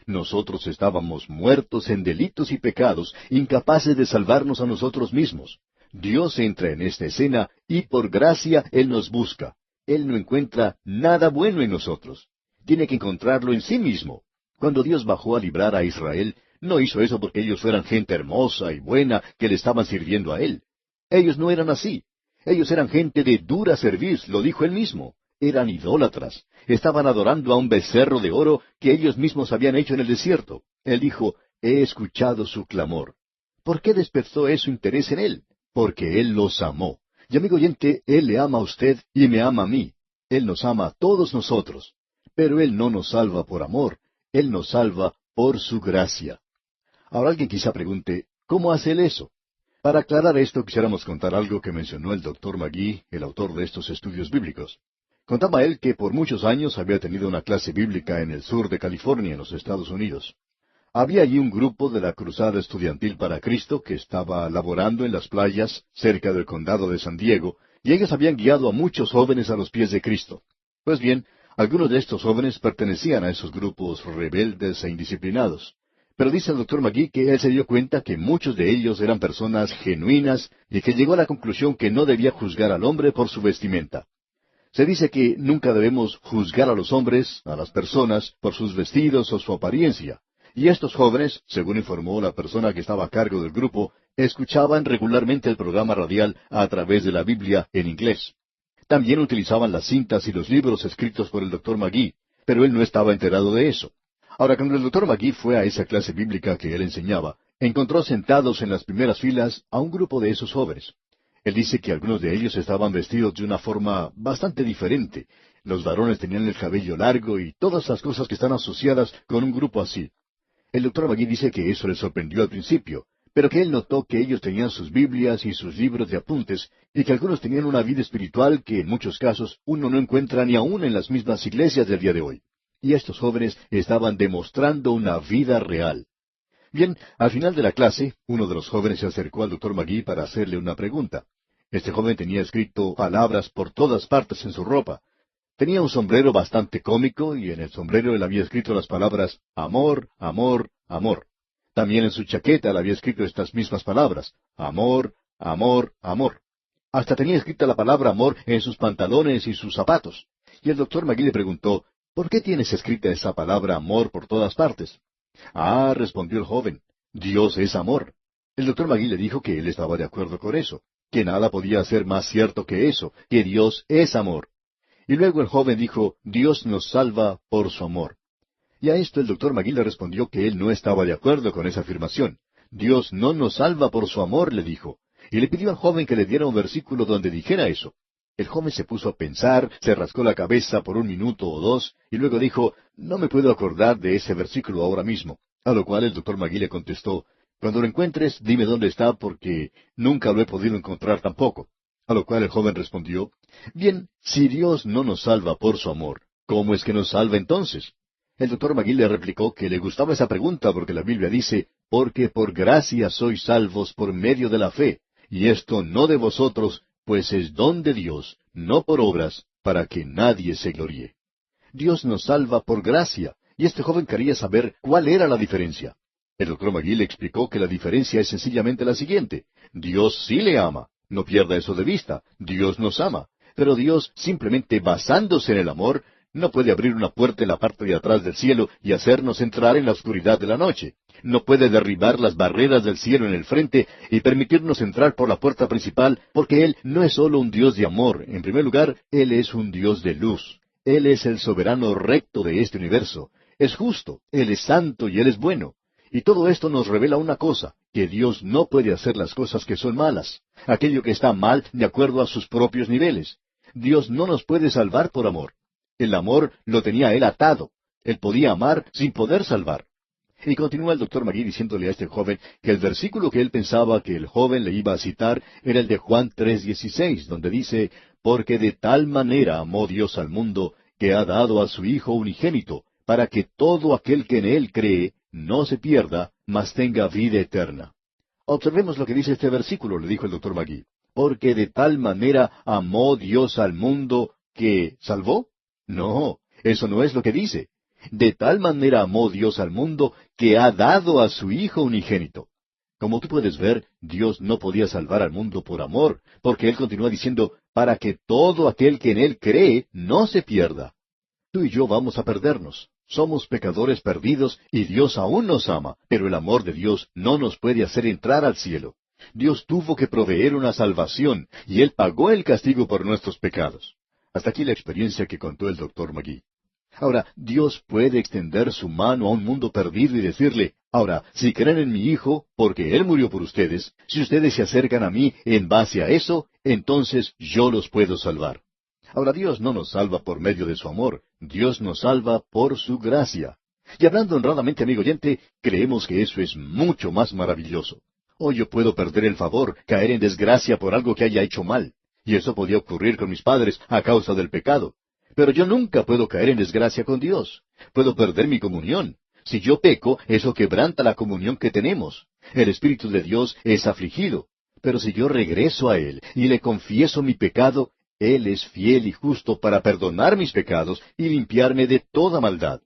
Nosotros estábamos muertos en delitos y pecados, incapaces de salvarnos a nosotros mismos. Dios entra en esta escena y por gracia Él nos busca. Él no encuentra nada bueno en nosotros. Tiene que encontrarlo en sí mismo. Cuando Dios bajó a librar a Israel, No hizo eso porque ellos fueran gente hermosa y buena que le estaban sirviendo a Él. Ellos no eran así. Ellos eran gente de dura cerviz, lo dijo Él mismo. Eran idólatras. Estaban adorando a un becerro de oro que ellos mismos habían hecho en el desierto. Él dijo, he escuchado su clamor. ¿Por qué despertó eso interés en Él? Porque Él los amó. Y amigo oyente, Él le ama a usted y me ama a mí. Él nos ama a todos nosotros. Pero Él no nos salva por amor. Él nos salva por su gracia. Ahora alguien quizá pregunte, ¿cómo hace Él eso? Para aclarar esto quisiéramos contar algo que mencionó el doctor Magee, el autor de estos estudios bíblicos. Contaba él que por muchos años había tenido una clase bíblica en el sur de California, en los Estados Unidos. Había allí un grupo de la Cruzada Estudiantil para Cristo que estaba laborando en las playas cerca del condado de San Diego, y ellos habían guiado a muchos jóvenes a los pies de Cristo. Pues bien, algunos de estos jóvenes pertenecían a esos grupos rebeldes e indisciplinados. Pero dice el doctor Magee que él se dio cuenta que muchos de ellos eran personas genuinas y que llegó a la conclusión que no debía juzgar al hombre por su vestimenta. Se dice que nunca debemos juzgar a los hombres, a las personas, por sus vestidos o su apariencia. Y estos jóvenes, según informó la persona que estaba a cargo del grupo, escuchaban regularmente el programa radial a través de la Biblia en inglés. También utilizaban las cintas y los libros escritos por el doctor Magee, pero él no estaba enterado de eso. Ahora, cuando el doctor Magee fue a esa clase bíblica que él enseñaba, encontró sentados en las primeras filas a un grupo de esos jóvenes. Él dice que algunos de ellos estaban vestidos de una forma bastante diferente. Los varones tenían el cabello largo y todas las cosas que están asociadas con un grupo así. El doctor Magee dice que eso le sorprendió al principio, pero que él notó que ellos tenían sus Biblias y sus libros de apuntes, y que algunos tenían una vida espiritual que en muchos casos uno no encuentra ni aún en las mismas iglesias del día de hoy. Y estos jóvenes estaban demostrando una vida real. Bien, al final de la clase, uno de los jóvenes se acercó al doctor Magee para hacerle una pregunta. Este joven tenía escrito palabras por todas partes en su ropa. Tenía un sombrero bastante cómico y en el sombrero él había escrito las palabras amor, amor, amor. También en su chaqueta él había escrito estas mismas palabras, amor, amor, amor. Hasta tenía escrita la palabra amor en sus pantalones y sus zapatos. Y el doctor Magee le preguntó, ¿por qué tienes escrita esa palabra amor por todas partes? Ah, respondió el joven, Dios es amor. El doctor Magee le dijo que él estaba de acuerdo con eso, que nada podía ser más cierto que eso, que Dios es amor. Y luego el joven dijo, Dios nos salva por su amor. Y a esto el doctor Magee le respondió que él no estaba de acuerdo con esa afirmación. Dios no nos salva por su amor, le dijo. Y le pidió al joven que le diera un versículo donde dijera eso. El joven se puso a pensar, se rascó la cabeza por un minuto o dos, y luego dijo, no me puedo acordar de ese versículo ahora mismo. A lo cual el doctor Magee le contestó, cuando lo encuentres, dime dónde está, porque nunca lo he podido encontrar tampoco. A lo cual el joven respondió, bien, si Dios no nos salva por su amor, ¿cómo es que nos salva entonces? El doctor Magee le replicó que le gustaba esa pregunta porque la Biblia dice, porque por gracia sois salvos por medio de la fe, y esto no de vosotros, pues es don de Dios, no por obras, para que nadie se gloríe. Dios nos salva por gracia, y este joven quería saber cuál era la diferencia. El doctor Magee le explicó que la diferencia es sencillamente la siguiente. Dios sí le ama, no pierda eso de vista, Dios nos ama, pero Dios, simplemente basándose en el amor, no puede abrir una puerta en la parte de atrás del cielo y hacernos entrar en la oscuridad de la noche. No puede derribar las barreras del cielo en el frente y permitirnos entrar por la puerta principal, porque Él no es solo un Dios de amor. En primer lugar, Él es un Dios de luz. Él es el soberano recto de este universo. Es justo, Él es santo y Él es bueno. Y todo esto nos revela una cosa, que Dios no puede hacer las cosas que son malas, aquello que está mal de acuerdo a sus propios niveles. Dios no nos puede salvar por amor. El amor lo tenía Él atado. Él podía amar sin poder salvar. Y continúa el doctor Magee diciéndole a este joven que el versículo que él pensaba que el joven le iba a citar era el de Juan 3:16, donde dice, porque de tal manera amó Dios al mundo, que ha dado a su Hijo unigénito, para que todo aquel que en Él cree no se pierda, mas tenga vida eterna. Observemos lo que dice este versículo, le dijo el doctor Magee. Porque de tal manera amó Dios al mundo que ¿salvó? No, eso no es lo que dice. De tal manera amó Dios al mundo que ha dado a su Hijo unigénito. Como tú puedes ver, Dios no podía salvar al mundo por amor, porque Él continúa diciendo, para que todo aquel que en Él cree no se pierda. Tú y yo vamos a perdernos. Somos pecadores perdidos y Dios aún nos ama, pero el amor de Dios no nos puede hacer entrar al cielo. Dios tuvo que proveer una salvación y Él pagó el castigo por nuestros pecados. Hasta aquí la experiencia que contó el doctor Magui. Ahora, Dios puede extender su mano a un mundo perdido y decirle, ahora, si creen en mi Hijo, porque Él murió por ustedes, si ustedes se acercan a mí en base a eso, entonces yo los puedo salvar. Ahora, Dios no nos salva por medio de su amor, Dios nos salva por su gracia. Y hablando honradamente, amigo oyente, creemos que eso es mucho más maravilloso. Hoy yo puedo perder el favor, caer en desgracia por algo que haya hecho mal. Y eso podía ocurrir con mis padres a causa del pecado. Pero yo nunca puedo caer en desgracia con Dios. Puedo perder mi comunión. Si yo peco, eso quebranta la comunión que tenemos. El Espíritu de Dios es afligido. Pero si yo regreso a Él y le confieso mi pecado, Él es fiel y justo para perdonar mis pecados y limpiarme de toda maldad.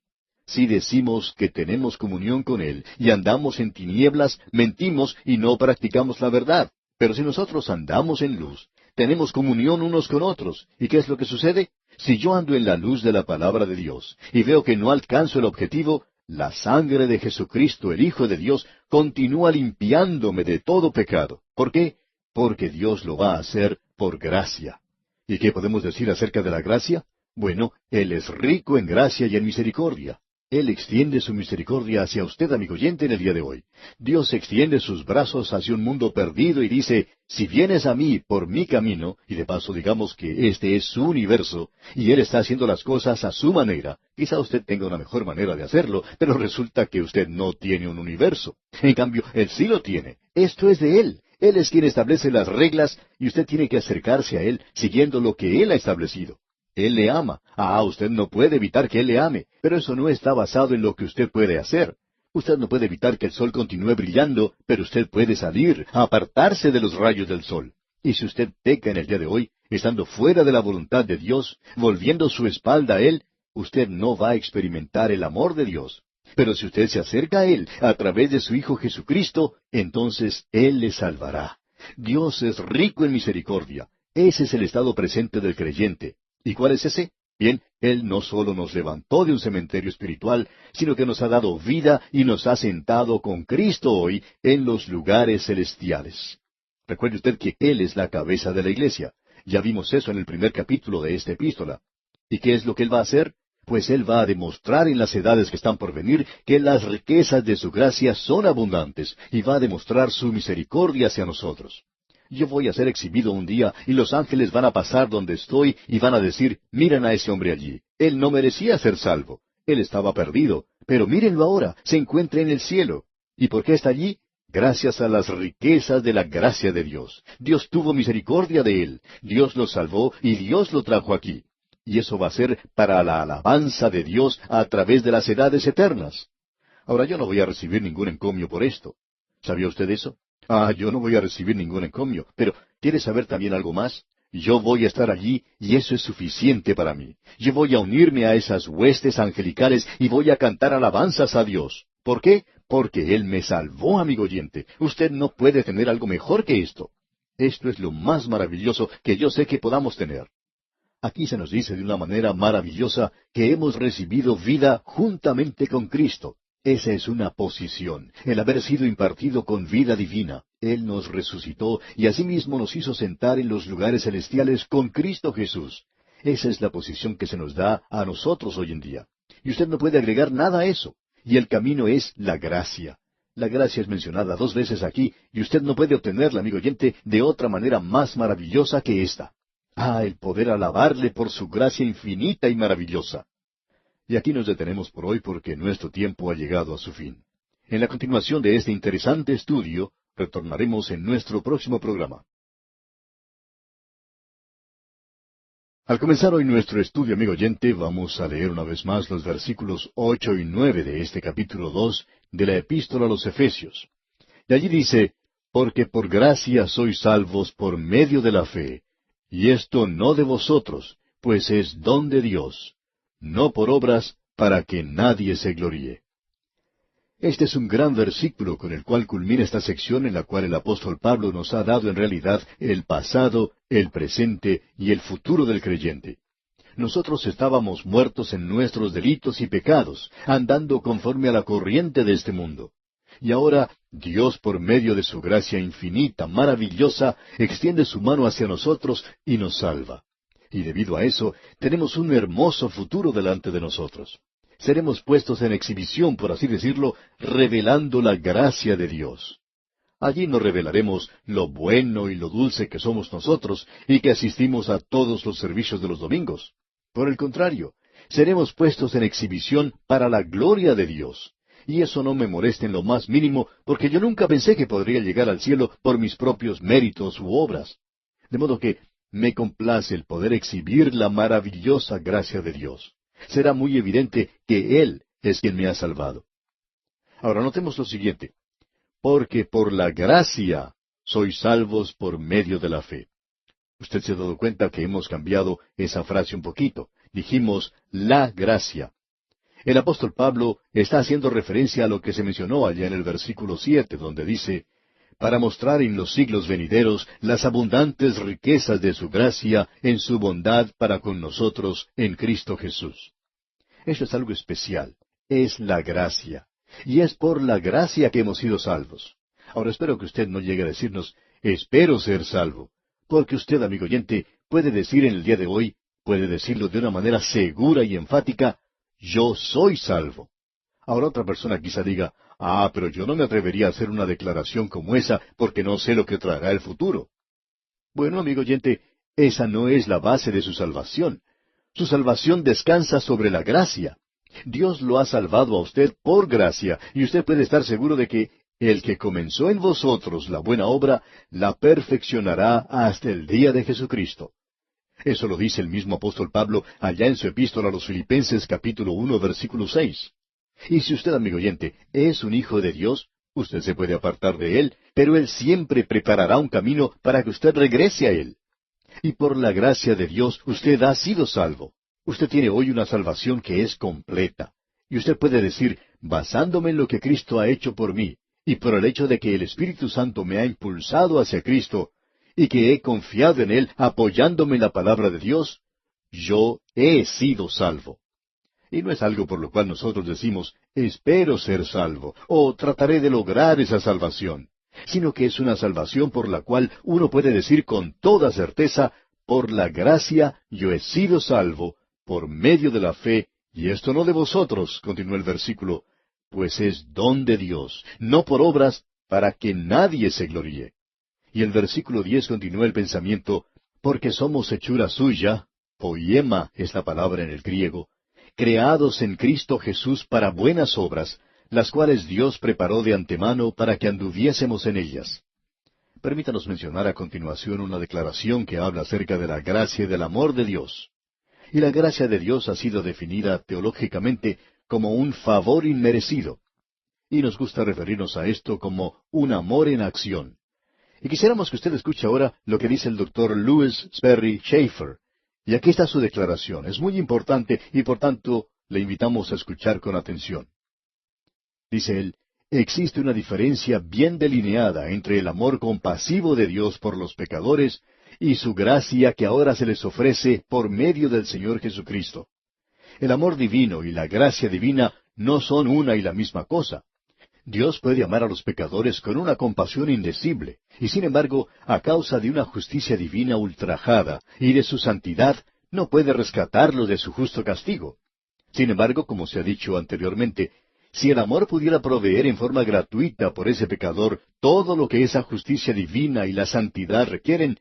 Si decimos que tenemos comunión con Él y andamos en tinieblas, mentimos y no practicamos la verdad. Pero si nosotros andamos en luz, tenemos comunión unos con otros. ¿Y qué es lo que sucede? Si yo ando en la luz de la palabra de Dios y veo que no alcanzo el objetivo, la sangre de Jesucristo, el Hijo de Dios, continúa limpiándome de todo pecado. ¿Por qué? Porque Dios lo va a hacer por gracia. ¿Y qué podemos decir acerca de la gracia? Bueno, Él es rico en gracia y en misericordia. Él extiende su misericordia hacia usted, amigo oyente, en el día de hoy. Dios extiende sus brazos hacia un mundo perdido y dice, si vienes a mí por mi camino, y de paso digamos que este es su universo, y Él está haciendo las cosas a su manera, quizá usted tenga una mejor manera de hacerlo, pero resulta que usted no tiene un universo. En cambio, Él sí lo tiene. Esto es de Él. Él es quien establece las reglas y usted tiene que acercarse a Él siguiendo lo que Él ha establecido. Él le ama. Usted no puede evitar que Él le ame, pero eso no está basado en lo que usted puede hacer. Usted no puede evitar que el sol continúe brillando, pero usted puede salir, apartarse de los rayos del sol. Y si usted peca en el día de hoy, estando fuera de la voluntad de Dios, volviendo su espalda a Él, usted no va a experimentar el amor de Dios. Pero si usted se acerca a Él a través de su Hijo Jesucristo, entonces Él le salvará. Dios es rico en misericordia. Ese es el estado presente del creyente. ¿Y cuál es ese? Bien, Él no solo nos levantó de un cementerio espiritual, sino que nos ha dado vida y nos ha sentado con Cristo hoy en los lugares celestiales. Recuerde usted que Él es la cabeza de la iglesia. Ya vimos eso en el primer capítulo de esta epístola. ¿Y qué es lo que Él va a hacer? Pues Él va a demostrar en las edades que están por venir que las riquezas de su gracia son abundantes y va a demostrar su misericordia hacia nosotros. Yo voy a ser exhibido un día y los ángeles van a pasar donde estoy y van a decir, miren a ese hombre allí. Él no merecía ser salvo. Él estaba perdido. Pero mírenlo ahora, se encuentra en el cielo. ¿Y por qué está allí? Gracias a las riquezas de la gracia de Dios. Dios tuvo misericordia de él. Dios lo salvó y Dios lo trajo aquí. Y eso va a ser para la alabanza de Dios a través de las edades eternas. Ahora yo no voy a recibir ningún encomio por esto. ¿Sabía usted eso? Yo no voy a recibir ningún encomio, pero ¿quiere saber también algo más? Yo voy a estar allí y eso es suficiente para mí. Yo voy a unirme a esas huestes angelicales y voy a cantar alabanzas a Dios. ¿Por qué? Porque Él me salvó, amigo oyente. Usted no puede tener algo mejor que esto. Esto es lo más maravilloso que yo sé que podamos tener. Aquí se nos dice de una manera maravillosa que hemos recibido vida juntamente con Cristo. Esa es una posición, el haber sido impartido con vida divina. Él nos resucitó y asimismo nos hizo sentar en los lugares celestiales con Cristo Jesús. Esa es la posición que se nos da a nosotros hoy en día. Y usted no puede agregar nada a eso. Y el camino es la gracia. La gracia es mencionada 2 veces aquí y usted no puede obtenerla, amigo oyente, de otra manera más maravillosa que esta. El poder alabarle por su gracia infinita y maravillosa. Y aquí nos detenemos por hoy porque nuestro tiempo ha llegado a su fin. En la continuación de este interesante estudio, retornaremos en nuestro próximo programa. Al comenzar hoy nuestro estudio, amigo oyente, vamos a leer una vez más los versículos 8 y 9 de este capítulo 2 de la Epístola a los Efesios. Y allí dice, porque por gracia sois salvos por medio de la fe, y esto no de vosotros, pues es don de Dios, no por obras, para que nadie se gloríe. Este es un gran versículo con el cual culmina esta sección en la cual el apóstol Pablo nos ha dado en realidad el pasado, el presente y el futuro del creyente. Nosotros estábamos muertos en nuestros delitos y pecados, andando conforme a la corriente de este mundo. Y ahora Dios, por medio de su gracia infinita, maravillosa, extiende su mano hacia nosotros y nos salva. Y debido a eso, tenemos un hermoso futuro delante de nosotros. Seremos puestos en exhibición, por así decirlo, revelando la gracia de Dios. Allí nos revelaremos lo bueno y lo dulce que somos nosotros y que asistimos a todos los servicios de los domingos. Por el contrario, seremos puestos en exhibición para la gloria de Dios. Y eso no me molesta en lo más mínimo, porque yo nunca pensé que podría llegar al cielo por mis propios méritos u obras. De modo que me complace el poder exhibir la maravillosa gracia de Dios. Será muy evidente que Él es quien me ha salvado. Ahora notemos lo siguiente. Porque por la gracia sois salvos por medio de la fe. Usted se ha dado cuenta que hemos cambiado esa frase un poquito. Dijimos la gracia. El apóstol Pablo está haciendo referencia a lo que se mencionó allá en el versículo 7, donde dice, para mostrar en los siglos venideros las abundantes riquezas de su gracia en su bondad para con nosotros en Cristo Jesús. Eso es algo especial. Es la gracia. Y es por la gracia que hemos sido salvos. Ahora espero que usted no llegue a decirnos, espero ser salvo. Porque usted, amigo oyente, puede decir en el día de hoy, puede decirlo de una manera segura y enfática, yo soy salvo. Ahora otra persona quizá diga, pero yo no me atrevería a hacer una declaración como esa porque no sé lo que traerá el futuro. Bueno, amigo oyente, esa no es la base de su salvación. Su salvación descansa sobre la gracia. Dios lo ha salvado a usted por gracia, y usted puede estar seguro de que el que comenzó en vosotros la buena obra, la perfeccionará hasta el día de Jesucristo. Eso lo dice el mismo apóstol Pablo allá en su epístola a los Filipenses capítulo 1 versículo 6. Y si usted, amigo oyente, es un hijo de Dios, usted se puede apartar de Él, pero Él siempre preparará un camino para que usted regrese a Él. Y por la gracia de Dios usted ha sido salvo. Usted tiene hoy una salvación que es completa. Y usted puede decir, basándome en lo que Cristo ha hecho por mí, y por el hecho de que el Espíritu Santo me ha impulsado hacia Cristo, y que he confiado en Él apoyándome en la palabra de Dios, yo he sido salvo. Y no es algo por lo cual nosotros decimos, espero ser salvo, o trataré de lograr esa salvación, sino que es una salvación por la cual uno puede decir con toda certeza, por la gracia yo he sido salvo, por medio de la fe, y esto no de vosotros, continuó el versículo, pues es don de Dios, no por obras, para que nadie se gloríe. Y el versículo 10 continúa el pensamiento, porque somos hechura suya, poiema es la palabra en el griego, creados en Cristo Jesús para buenas obras, las cuales Dios preparó de antemano para que anduviésemos en ellas. Permítanos mencionar a continuación una declaración que habla acerca de la gracia y del amor de Dios. Y la gracia de Dios ha sido definida teológicamente como un favor inmerecido. Y nos gusta referirnos a esto como un amor en acción. Y quisiéramos que usted escuche ahora lo que dice el doctor Louis Sperry Chafer. Y aquí está su declaración. Es muy importante y por tanto le invitamos a escuchar con atención. Dice él, existe una diferencia bien delineada entre el amor compasivo de Dios por los pecadores y su gracia que ahora se les ofrece por medio del Señor Jesucristo. El amor divino y la gracia divina no son una y la misma cosa. Dios puede amar a los pecadores con una compasión indecible, y sin embargo, a causa de una justicia divina ultrajada y de su santidad, no puede rescatarlos de su justo castigo. Sin embargo, como se ha dicho anteriormente, si el amor pudiera proveer en forma gratuita por ese pecador todo lo que esa justicia divina y la santidad requieren,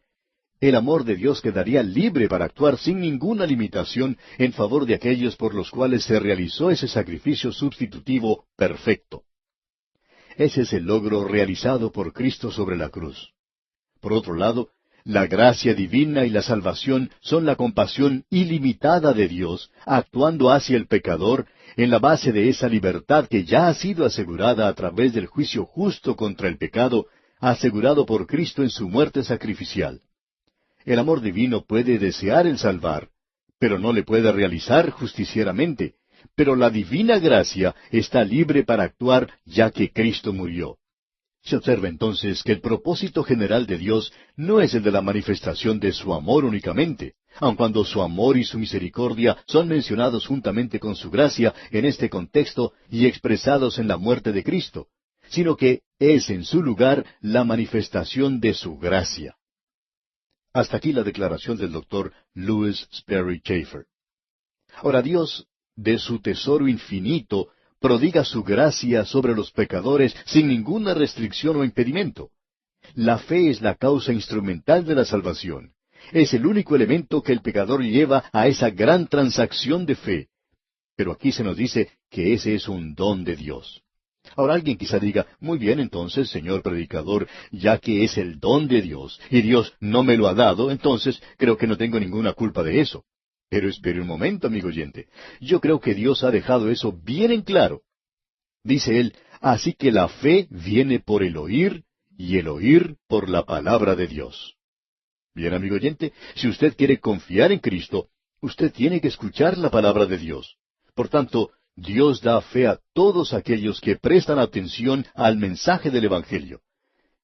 el amor de Dios quedaría libre para actuar sin ninguna limitación en favor de aquellos por los cuales se realizó ese sacrificio sustitutivo perfecto. Ese es el logro realizado por Cristo sobre la cruz. Por otro lado, la gracia divina y la salvación son la compasión ilimitada de Dios, actuando hacia el pecador en la base de esa libertad que ya ha sido asegurada a través del juicio justo contra el pecado, asegurado por Cristo en su muerte sacrificial. El amor divino puede desear el salvar, pero no le puede realizar justicieramente. Pero la divina gracia está libre para actuar ya que Cristo murió. Se observa entonces que el propósito general de Dios no es el de la manifestación de su amor únicamente, aun cuando su amor y su misericordia son mencionados juntamente con su gracia en este contexto y expresados en la muerte de Cristo, sino que es en su lugar la manifestación de su gracia. Hasta aquí la declaración del doctor Lewis Sperry Chafer. Ahora Dios, de su tesoro infinito, prodiga su gracia sobre los pecadores sin ninguna restricción o impedimento. La fe es la causa instrumental de la salvación. Es el único elemento que el pecador lleva a esa gran transacción de fe. Pero aquí se nos dice que ese es un don de Dios. Ahora alguien quizá diga, muy bien entonces, señor predicador, ya que es el don de Dios, y Dios no me lo ha dado, entonces creo que no tengo ninguna culpa de eso. Pero espere un momento, amigo oyente. Yo creo que Dios ha dejado eso bien en claro. Dice él, así que la fe viene por el oír, y el oír por la palabra de Dios. Bien, amigo oyente, si usted quiere confiar en Cristo, usted tiene que escuchar la palabra de Dios. Por tanto, Dios da fe a todos aquellos que prestan atención al mensaje del Evangelio.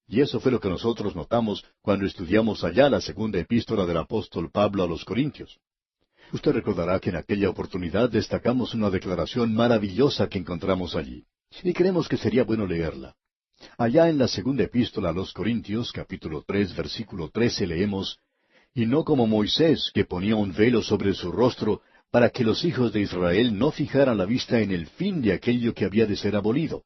Y eso fue lo que nosotros notamos cuando estudiamos allá la segunda epístola del apóstol Pablo a los Corintios. Usted recordará que en aquella oportunidad destacamos una declaración maravillosa que encontramos allí, y creemos que sería bueno leerla. Allá en la segunda epístola a los Corintios, capítulo 3, versículo 13, leemos, «Y no como Moisés, que ponía un velo sobre su rostro, para que los hijos de Israel no fijaran la vista en el fin de aquello que había de ser abolido».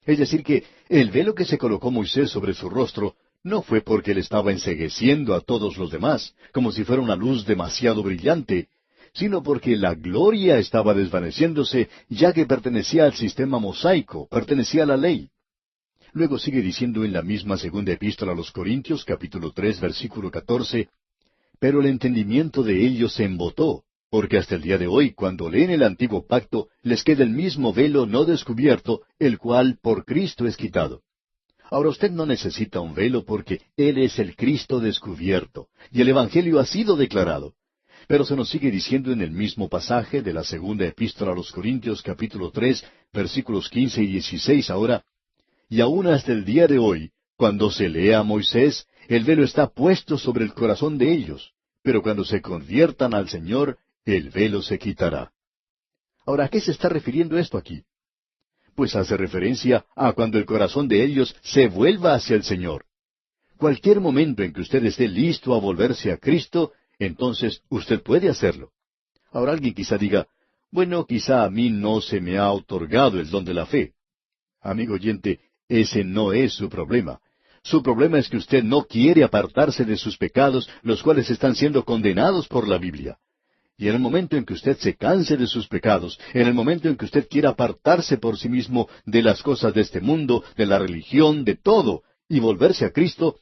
Es decir, que el velo que se colocó Moisés sobre su rostro no fue porque él estaba encegueciendo a todos los demás, como si fuera una luz demasiado brillante, sino porque la gloria estaba desvaneciéndose, ya que pertenecía al sistema mosaico, pertenecía a la ley. Luego sigue diciendo en la misma segunda epístola a los Corintios, capítulo 3, versículo 14, «Pero el entendimiento de ellos se embotó, porque hasta el día de hoy, cuando leen el antiguo pacto, les queda el mismo velo no descubierto, el cual por Cristo es quitado». Ahora usted no necesita un velo porque Él es el Cristo descubierto, y el Evangelio ha sido declarado. Pero se nos sigue diciendo en el mismo pasaje de la segunda epístola a los Corintios, capítulo 3, versículos 15 y 16 ahora, «Y aún hasta el día de hoy, cuando se lee a Moisés, el velo está puesto sobre el corazón de ellos, pero cuando se conviertan al Señor, el velo se quitará». Ahora, ¿a qué se está refiriendo esto aquí? Pues hace referencia a cuando el corazón de ellos se vuelva hacia el Señor. Cualquier momento en que usted esté listo a volverse a Cristo, entonces usted puede hacerlo. Ahora alguien quizá diga, bueno, quizá a mí no se me ha otorgado el don de la fe. Amigo oyente, ese no es su problema. Su problema es que usted no quiere apartarse de sus pecados, los cuales están siendo condenados por la Biblia. Y en el momento en que usted se canse de sus pecados, en el momento en que usted quiera apartarse por sí mismo de las cosas de este mundo, de la religión, de todo, y volverse a Cristo,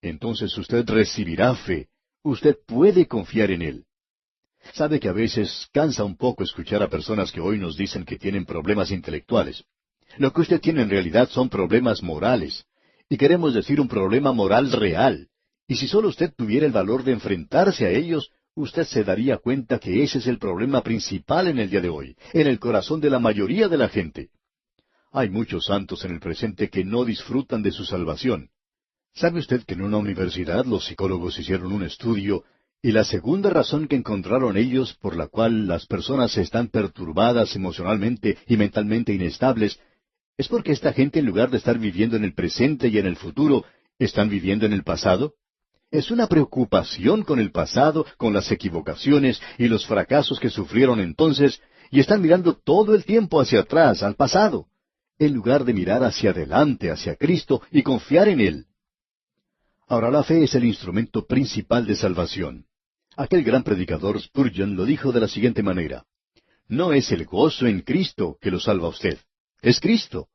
entonces usted recibirá fe. Usted puede confiar en Él. Sabe que a veces cansa un poco escuchar a personas que hoy nos dicen que tienen problemas intelectuales. Lo que usted tiene en realidad son problemas morales. Y queremos decir un problema moral real. Y si solo usted tuviera el valor de enfrentarse a ellos, usted se daría cuenta que ese es el problema principal en el día de hoy, en el corazón de la mayoría de la gente. Hay muchos santos en el presente que no disfrutan de su salvación. ¿Sabe usted que en una universidad los psicólogos hicieron un estudio y la segunda razón que encontraron ellos por la cual las personas están perturbadas emocionalmente y mentalmente inestables es porque esta gente, en lugar de estar viviendo en el presente y en el futuro, están viviendo en el pasado? Es una preocupación con el pasado, con las equivocaciones y los fracasos que sufrieron entonces, y están mirando todo el tiempo hacia atrás, al pasado, en lugar de mirar hacia adelante, hacia Cristo y confiar en Él. Ahora, la fe es el instrumento principal de salvación. Aquel gran predicador Spurgeon lo dijo de la siguiente manera: «No es el gozo en Cristo que lo salva a usted, es Cristo.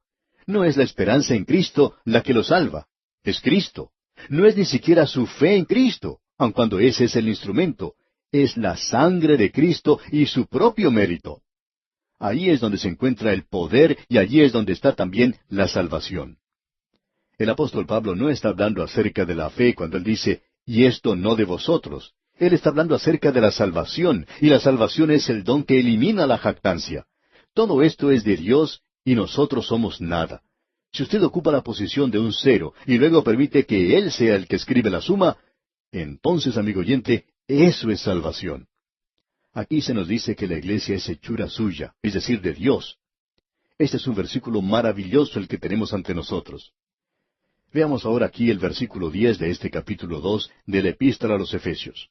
No es la esperanza en Cristo la que lo salva, es Cristo. No es ni siquiera su fe en Cristo, aun cuando ese es el instrumento, es la sangre de Cristo y su propio mérito. Ahí es donde se encuentra el poder y allí es donde está también la salvación». El apóstol Pablo no está hablando acerca de la fe cuando él dice, «y esto no de vosotros». Él está hablando acerca de la salvación, y la salvación es el don que elimina la jactancia. Todo esto es de Dios y nosotros somos nada. Si usted ocupa la posición de un cero y luego permite que Él sea el que escribe la suma, entonces, amigo oyente, Eso es salvación. Aquí se nos dice que la iglesia es hechura suya, es decir, de Dios. Este es un versículo maravilloso el que tenemos ante nosotros. Veamos ahora aquí el versículo 10 de este capítulo 2 de la Epístola a los Efesios.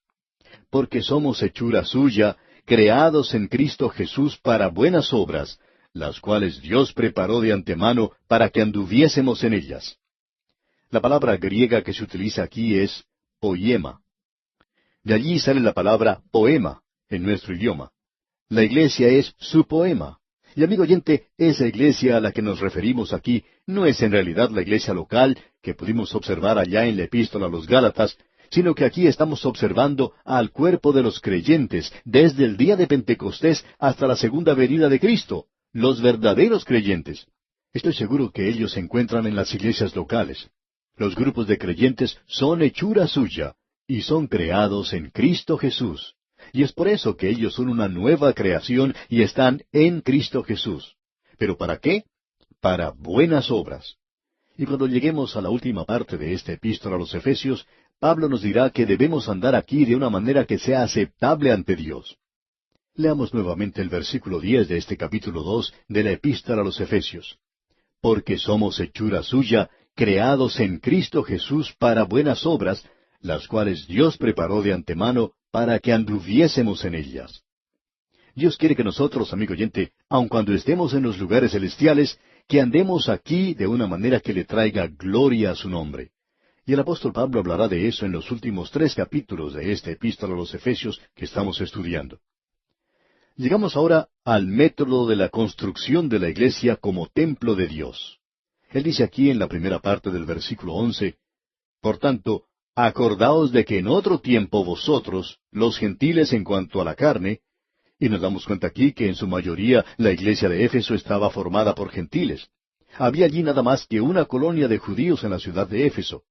Porque somos hechura suya, creados en Cristo Jesús para buenas obras, las cuales Dios preparó de antemano para que anduviésemos en ellas. La palabra griega que se utiliza aquí es poiema. De allí sale la palabra poema en nuestro idioma. La iglesia es su poema. Y amigo oyente, esa iglesia a la que nos referimos aquí no es en realidad la iglesia local que pudimos observar allá en la epístola a los Gálatas, sino que aquí estamos observando al cuerpo de los creyentes desde el día de Pentecostés hasta la segunda venida de Cristo, los verdaderos creyentes. Estoy seguro que ellos se encuentran en las iglesias locales. Los grupos de creyentes son hechura suya y son creados en Cristo Jesús. Y es por eso que ellos son una nueva creación y están en Cristo Jesús. ¿Pero para qué? Para buenas obras. Y cuando lleguemos a la última parte de esta epístola a los Efesios, Pablo nos dirá que debemos andar aquí de una manera que sea aceptable ante Dios. Leamos nuevamente el versículo 10 de este capítulo 2 de la epístola a los Efesios. Porque somos hechura suya, creados en Cristo Jesús para buenas obras, las cuales Dios preparó de antemano para que anduviésemos en ellas. Dios quiere que nosotros, amigo oyente, aun cuando estemos en los lugares celestiales, que andemos aquí de una manera que le traiga gloria a su nombre. Y el apóstol Pablo hablará de eso en los últimos 3 capítulos de esta epístola a los Efesios que estamos estudiando. Llegamos ahora al método de la construcción de la iglesia como templo de Dios. Él dice aquí en la primera parte del versículo 11, Por tanto, acordaos de que en otro tiempo vosotros, los gentiles en cuanto a la carne, y nos damos cuenta aquí que en su mayoría la iglesia de Éfeso estaba formada por gentiles. Había allí nada más que una colonia de judíos en la ciudad de Éfeso.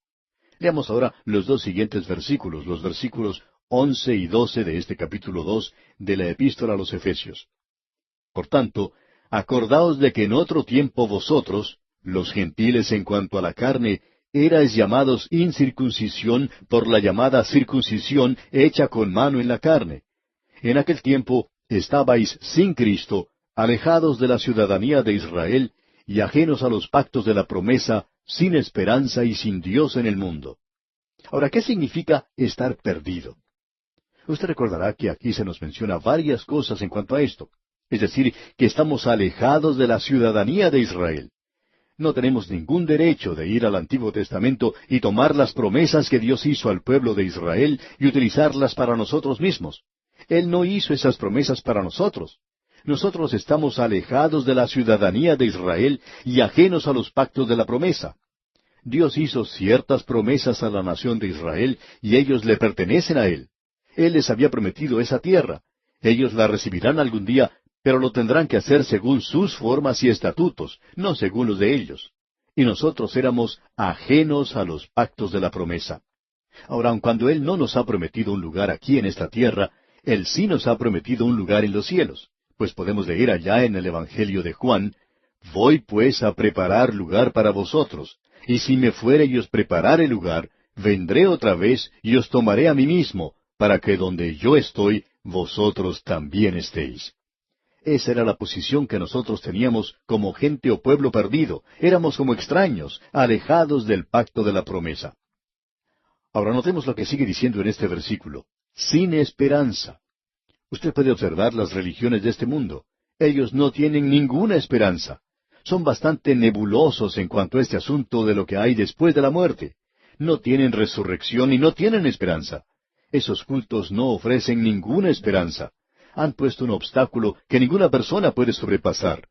Leamos ahora los 2 siguientes versículos, los versículos 11 y 12 de este capítulo 2 de la Epístola a los Efesios. Por tanto, acordaos de que en otro tiempo vosotros, los gentiles en cuanto a la carne, erais llamados incircuncisión por la llamada circuncisión hecha con mano en la carne. En aquel tiempo estabais sin Cristo, alejados de la ciudadanía de Israel y ajenos a los pactos de la promesa, sin esperanza y sin Dios en el mundo. Ahora, ¿qué significa estar perdido? Usted recordará que aquí se nos menciona varias cosas en cuanto a esto. Es decir, que estamos alejados de la ciudadanía de Israel. No tenemos ningún derecho de ir al Antiguo Testamento y tomar las promesas que Dios hizo al pueblo de Israel y utilizarlas para nosotros mismos. Él no hizo esas promesas para nosotros. Nosotros estamos alejados de la ciudadanía de Israel y ajenos a los pactos de la promesa. Dios hizo ciertas promesas a la nación de Israel y ellos le pertenecen a Él. Él les había prometido esa tierra. Ellos la recibirán algún día, pero lo tendrán que hacer según sus formas y estatutos, no según los de ellos. Y nosotros éramos ajenos a los pactos de la promesa. Ahora, aun cuando Él no nos ha prometido un lugar aquí en esta tierra, Él sí nos ha prometido un lugar en los cielos. Pues podemos leer allá en el Evangelio de Juan, Voy pues a preparar lugar para vosotros, y si me fuere y os preparare lugar, vendré otra vez y os tomaré a mí mismo, para que donde yo estoy, vosotros también estéis. Esa era la posición que nosotros teníamos como gente o pueblo perdido. Éramos como extraños, alejados del pacto de la promesa. Ahora notemos lo que sigue diciendo en este versículo. Sin esperanza. Usted puede observar las religiones de este mundo. Ellos no tienen ninguna esperanza. Son bastante nebulosos en cuanto a este asunto de lo que hay después de la muerte. No tienen resurrección y no tienen esperanza. Esos cultos no ofrecen ninguna esperanza. Han puesto un obstáculo que ninguna persona puede sobrepasar.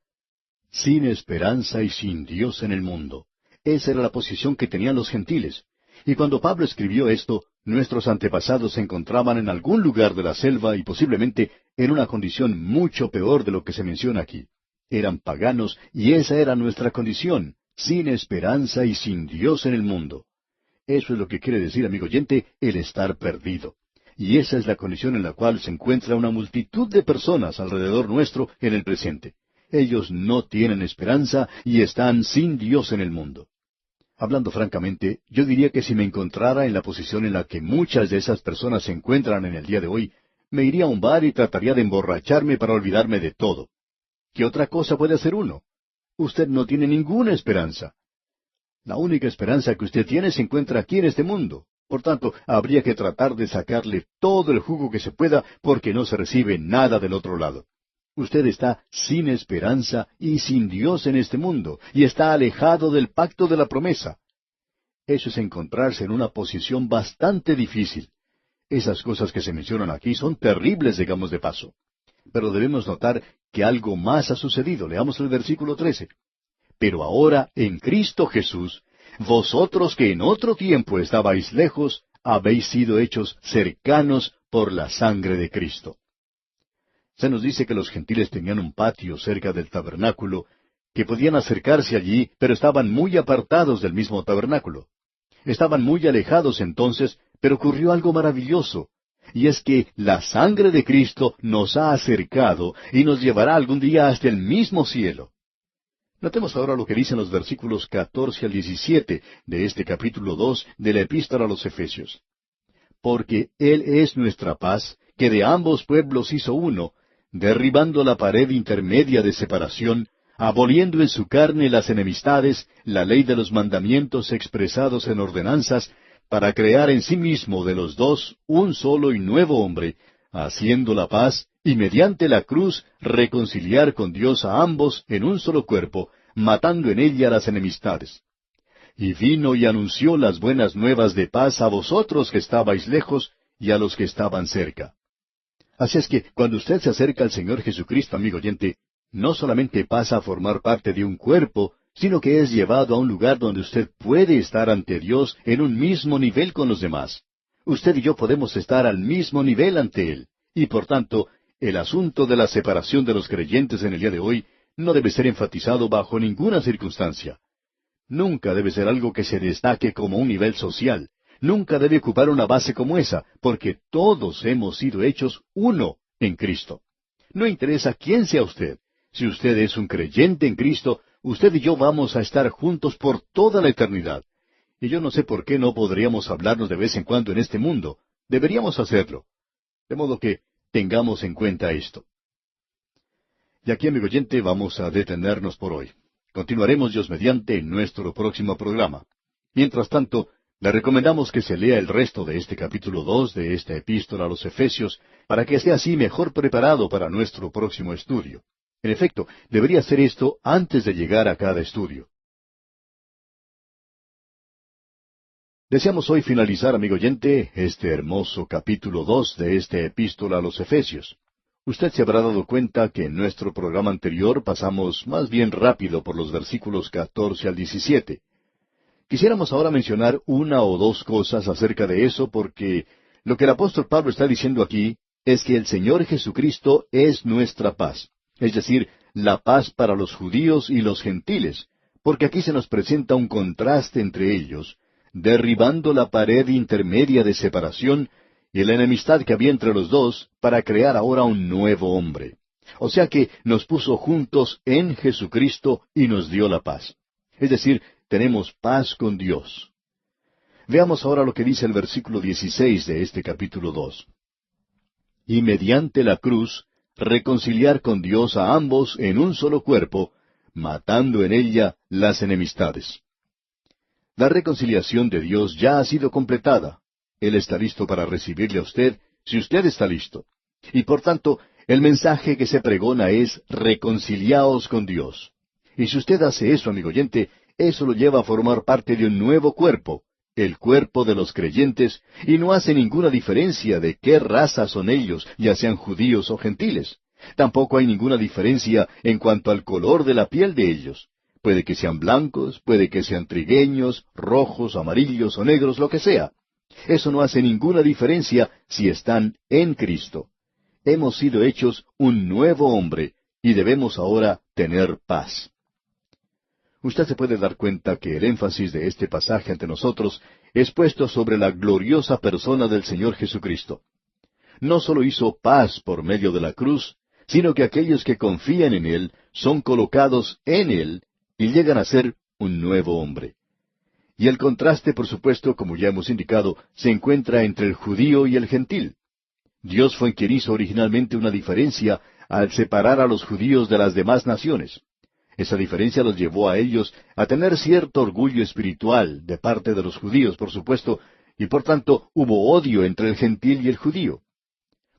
Sin esperanza y sin Dios en el mundo. Esa era la posición que tenían los gentiles. Y cuando Pablo escribió esto, nuestros antepasados se encontraban en algún lugar de la selva y posiblemente en una condición mucho peor de lo que se menciona aquí. Eran paganos y esa era nuestra condición, sin esperanza y sin Dios en el mundo. Eso es lo que quiere decir, amigo oyente, el estar perdido. Y esa es la condición en la cual se encuentra una multitud de personas alrededor nuestro en el presente. Ellos no tienen esperanza y están sin Dios en el mundo. Hablando francamente, yo diría que si me encontrara en la posición en la que muchas de esas personas se encuentran en el día de hoy, me iría a un bar y trataría de emborracharme para olvidarme de todo. ¿Qué otra cosa puede hacer uno? Usted no tiene ninguna esperanza. La única esperanza que usted tiene se encuentra aquí en este mundo. Por tanto, habría que tratar de sacarle todo el jugo que se pueda porque no se recibe nada del otro lado. Usted está sin esperanza y sin Dios en este mundo, y está alejado del pacto de la promesa. Eso es encontrarse en una posición bastante difícil. Esas cosas que se mencionan aquí son terribles, digamos de paso. Pero debemos notar que algo más ha sucedido. Leamos el versículo 13. Pero ahora, en Cristo Jesús, vosotros que en otro tiempo estabais lejos, habéis sido hechos cercanos por la sangre de Cristo. Se nos dice que los gentiles tenían un patio cerca del tabernáculo, que podían acercarse allí, pero estaban muy apartados del mismo tabernáculo. Estaban muy alejados entonces, pero ocurrió algo maravilloso, y es que la sangre de Cristo nos ha acercado y nos llevará algún día hasta el mismo cielo. Notemos ahora lo que dicen los versículos 14 al 17 de este capítulo 2 de la Epístola a los Efesios. Porque Él es nuestra paz, que de ambos pueblos hizo uno, derribando la pared intermedia de separación, aboliendo en su carne las enemistades, la ley de los mandamientos expresados en ordenanzas, para crear en sí mismo de los dos un solo y nuevo hombre, haciendo la paz, y mediante la cruz reconciliar con Dios a ambos en un solo cuerpo, matando en ella las enemistades. Y vino y anunció las buenas nuevas de paz a vosotros que estabais lejos y a los que estaban cerca. Así es que cuando usted se acerca al Señor Jesucristo, amigo oyente, no solamente pasa a formar parte de un cuerpo, sino que es llevado a un lugar donde usted puede estar ante Dios en un mismo nivel con los demás. Usted y yo podemos estar al mismo nivel ante Él, y por tanto, el asunto de la separación de los creyentes en el día de hoy no debe ser enfatizado bajo ninguna circunstancia. Nunca debe ser algo que se destaque como un nivel social. Nunca debe ocupar una base como esa, porque todos hemos sido hechos uno en Cristo. No interesa quién sea usted. Si usted es un creyente en Cristo, usted y yo vamos a estar juntos por toda la eternidad. Y yo no sé por qué no podríamos hablarnos de vez en cuando en este mundo. Deberíamos hacerlo. De modo que tengamos en cuenta esto. Y aquí, amigo oyente, vamos a detenernos por hoy. Continuaremos, Dios mediante, en nuestro próximo programa. Mientras tanto, le recomendamos que se lea el resto de este capítulo 2 de esta epístola a los Efesios, para que esté así mejor preparado para nuestro próximo estudio. En efecto, debería hacer esto antes de llegar a cada estudio. Deseamos hoy finalizar, amigo oyente, este hermoso capítulo 2 de esta epístola a los Efesios. Usted se habrá dado cuenta que en nuestro programa anterior pasamos más bien rápido por los versículos 14 al 17. Quisiéramos ahora mencionar una o dos cosas acerca de eso porque lo que el apóstol Pablo está diciendo aquí es que el Señor Jesucristo es nuestra paz, es decir, la paz para los judíos y los gentiles, porque aquí se nos presenta un contraste entre ellos, derribando la pared intermedia de separación y la enemistad que había entre los dos para crear ahora un nuevo hombre. O sea que nos puso juntos en Jesucristo y nos dio la paz. Es decir, tenemos paz con Dios. Veamos ahora lo que dice el versículo 16 de este capítulo 2. Y mediante la cruz, reconciliar con Dios a ambos en un solo cuerpo, matando en ella las enemistades. La reconciliación de Dios ya ha sido completada. Él está listo para recibirle a usted, si usted está listo. Y por tanto, el mensaje que se pregona es reconciliaos con Dios. Y si usted hace eso, amigo oyente, eso lo lleva a formar parte de un nuevo cuerpo, el cuerpo de los creyentes, y no hace ninguna diferencia de qué raza son ellos, ya sean judíos o gentiles. Tampoco hay ninguna diferencia en cuanto al color de la piel de ellos. Puede que sean blancos, puede que sean trigueños, rojos, amarillos o negros, lo que sea. Eso no hace ninguna diferencia si están en Cristo. Hemos sido hechos un nuevo hombre y debemos ahora tener paz. Usted se puede dar cuenta que el énfasis de este pasaje ante nosotros es puesto sobre la gloriosa persona del Señor Jesucristo. No solo hizo paz por medio de la cruz, sino que aquellos que confían en Él son colocados en Él y llegan a ser un nuevo hombre. Y el contraste, por supuesto, como ya hemos indicado, se encuentra entre el judío y el gentil. Dios fue quien hizo originalmente una diferencia al separar a los judíos de las demás naciones. Esa diferencia los llevó a ellos a tener cierto orgullo espiritual de parte de los judíos, por supuesto, y por tanto hubo odio entre el gentil y el judío.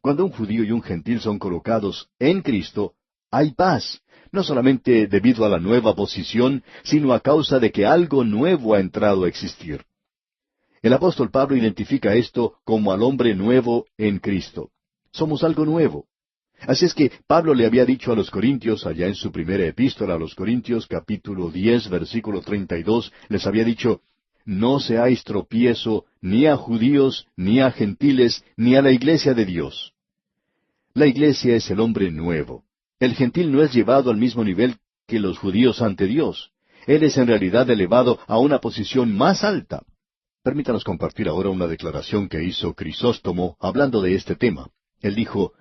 Cuando un judío y un gentil son colocados en Cristo, hay paz, no solamente debido a la nueva posición, sino a causa de que algo nuevo ha entrado a existir. El apóstol Pablo identifica esto como al hombre nuevo en Cristo. Somos algo nuevo. Así es que Pablo le había dicho a los Corintios, allá en su primera epístola a los Corintios, capítulo 10, versículo 32, les había dicho, no seáis tropiezo ni a judíos, ni a gentiles, ni a la iglesia de Dios. La iglesia es el hombre nuevo. El gentil no es llevado al mismo nivel que los judíos ante Dios. Él es en realidad elevado a una posición más alta. Permítanos compartir ahora una declaración que hizo Crisóstomo hablando de este tema. Él dijo,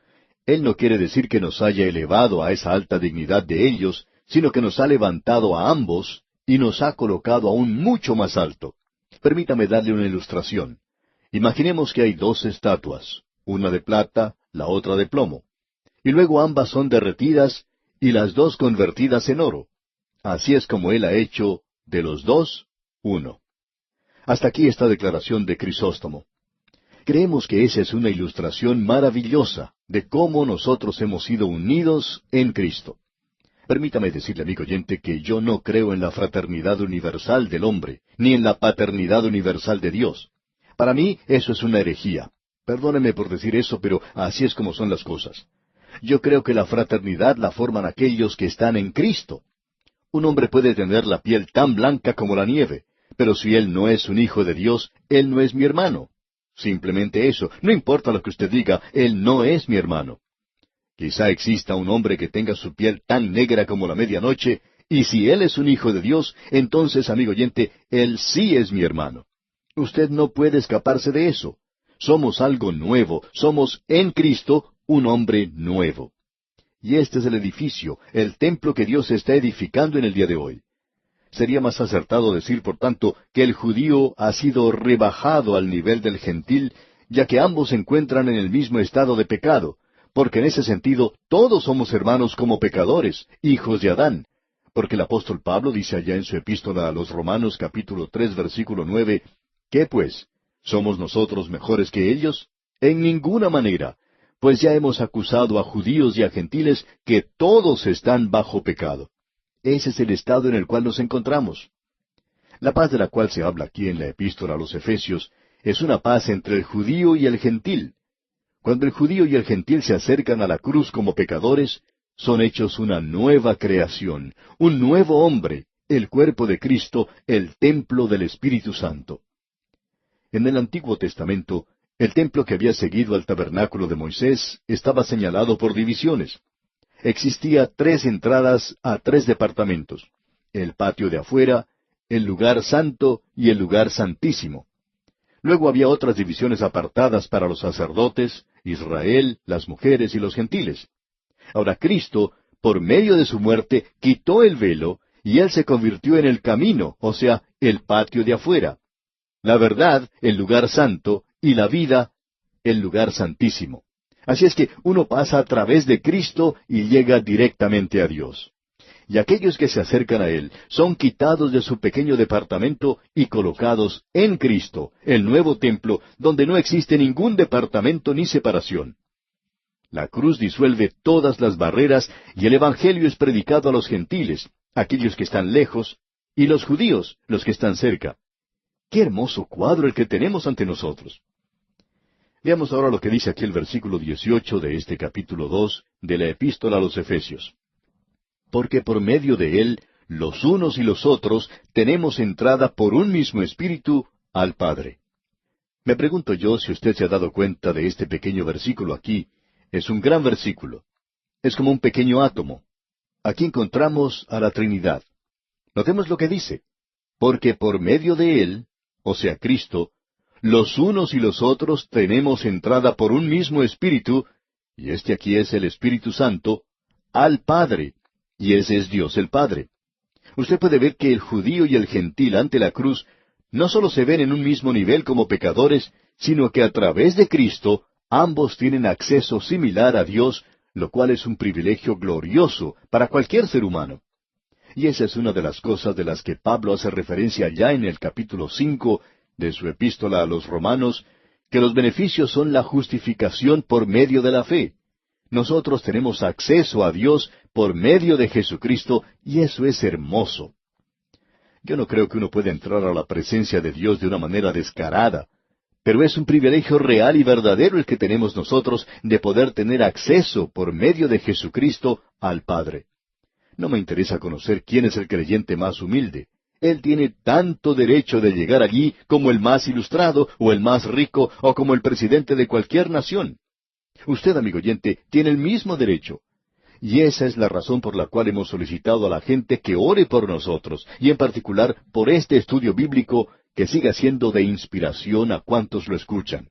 Él no quiere decir que nos haya elevado a esa alta dignidad de ellos, sino que nos ha levantado a ambos y nos ha colocado aún mucho más alto. Permítame darle una ilustración. Imaginemos que hay dos estatuas, una de plata, la otra de plomo. Y luego ambas son derretidas y las dos convertidas en oro. Así es como Él ha hecho de los dos uno. Hasta aquí esta declaración de Crisóstomo. Creemos que esa es una ilustración maravillosa de cómo nosotros hemos sido unidos en Cristo. Permítame decirle, amigo oyente, que yo no creo en la fraternidad universal del hombre, ni en la paternidad universal de Dios. Para mí eso es una herejía. Perdóneme por decir eso, pero así es como son las cosas. Yo creo que la fraternidad la forman aquellos que están en Cristo. Un hombre puede tener la piel tan blanca como la nieve, pero si él no es un hijo de Dios, él no es mi hermano. Simplemente eso. No importa lo que usted diga, él no es mi hermano. Quizá exista un hombre que tenga su piel tan negra como la medianoche, y si él es un hijo de Dios, entonces, amigo oyente, él sí es mi hermano. Usted no puede escaparse de eso. Somos algo nuevo, somos en Cristo un hombre nuevo. Y este es el edificio, el templo que Dios está edificando en el día de hoy. Sería más acertado decir, por tanto, que el judío ha sido rebajado al nivel del gentil, ya que ambos se encuentran en el mismo estado de pecado, porque en ese sentido todos somos hermanos como pecadores, hijos de Adán. Porque el apóstol Pablo dice allá en su epístola a los Romanos capítulo 3 versículo 9, ¿qué pues? ¿Somos nosotros mejores que ellos? En ninguna manera, pues ya hemos acusado a judíos y a gentiles que todos están bajo pecado. Ese es el estado en el cual nos encontramos. La paz de la cual se habla aquí en la epístola a los Efesios es una paz entre el judío y el gentil. Cuando el judío y el gentil se acercan a la cruz como pecadores, son hechos una nueva creación, un nuevo hombre, el cuerpo de Cristo, el templo del Espíritu Santo. En el Antiguo Testamento, el templo que había seguido al tabernáculo de Moisés estaba señalado por divisiones. Existía 3 entradas a 3 departamentos: el patio de afuera, el lugar santo y el lugar santísimo. Luego había otras divisiones apartadas para los sacerdotes, Israel, las mujeres y los gentiles. Ahora Cristo, por medio de su muerte, quitó el velo y Él se convirtió en el camino, o sea, el patio de afuera. La verdad, el lugar santo, y la vida, el lugar santísimo. Así es que uno pasa a través de Cristo y llega directamente a Dios. Y aquellos que se acercan a Él son quitados de su pequeño departamento y colocados en Cristo, el nuevo templo, donde no existe ningún departamento ni separación. La cruz disuelve todas las barreras y el Evangelio es predicado a los gentiles, aquellos que están lejos, y los judíos, los que están cerca. ¡Qué hermoso cuadro el que tenemos ante nosotros! Veamos ahora lo que dice aquí el versículo 18 de este capítulo 2 de la epístola a los Efesios. Porque por medio de Él, los unos y los otros, tenemos entrada por un mismo espíritu al Padre. Me pregunto yo si usted se ha dado cuenta de este pequeño versículo aquí. Es un gran versículo. Es como un pequeño átomo. Aquí encontramos a la Trinidad. Notemos lo que dice. Porque por medio de Él, o sea, Cristo, los unos y los otros tenemos entrada por un mismo espíritu, y este aquí es el Espíritu Santo, al Padre. Y ese es Dios el Padre. Usted puede ver que el judío y el gentil ante la cruz no solo se ven en un mismo nivel como pecadores, sino que a través de Cristo ambos tienen acceso similar a Dios, lo cual es un privilegio glorioso para cualquier ser humano. Y esa es una de las cosas de las que Pablo hace referencia ya en el capítulo 5 de su epístola a los Romanos, que los beneficios son la justificación por medio de la fe. Nosotros tenemos acceso a Dios por medio de Jesucristo, y eso es hermoso. Yo no creo que uno pueda entrar a la presencia de Dios de una manera descarada, pero es un privilegio real y verdadero el que tenemos nosotros de poder tener acceso por medio de Jesucristo al Padre. No me interesa conocer quién es el creyente más humilde. Él tiene tanto derecho de llegar allí como el más ilustrado, o el más rico, o como el presidente de cualquier nación. Usted, amigo oyente, tiene el mismo derecho. Y esa es la razón por la cual hemos solicitado a la gente que ore por nosotros, y en particular por este estudio bíblico que siga siendo de inspiración a cuantos lo escuchan.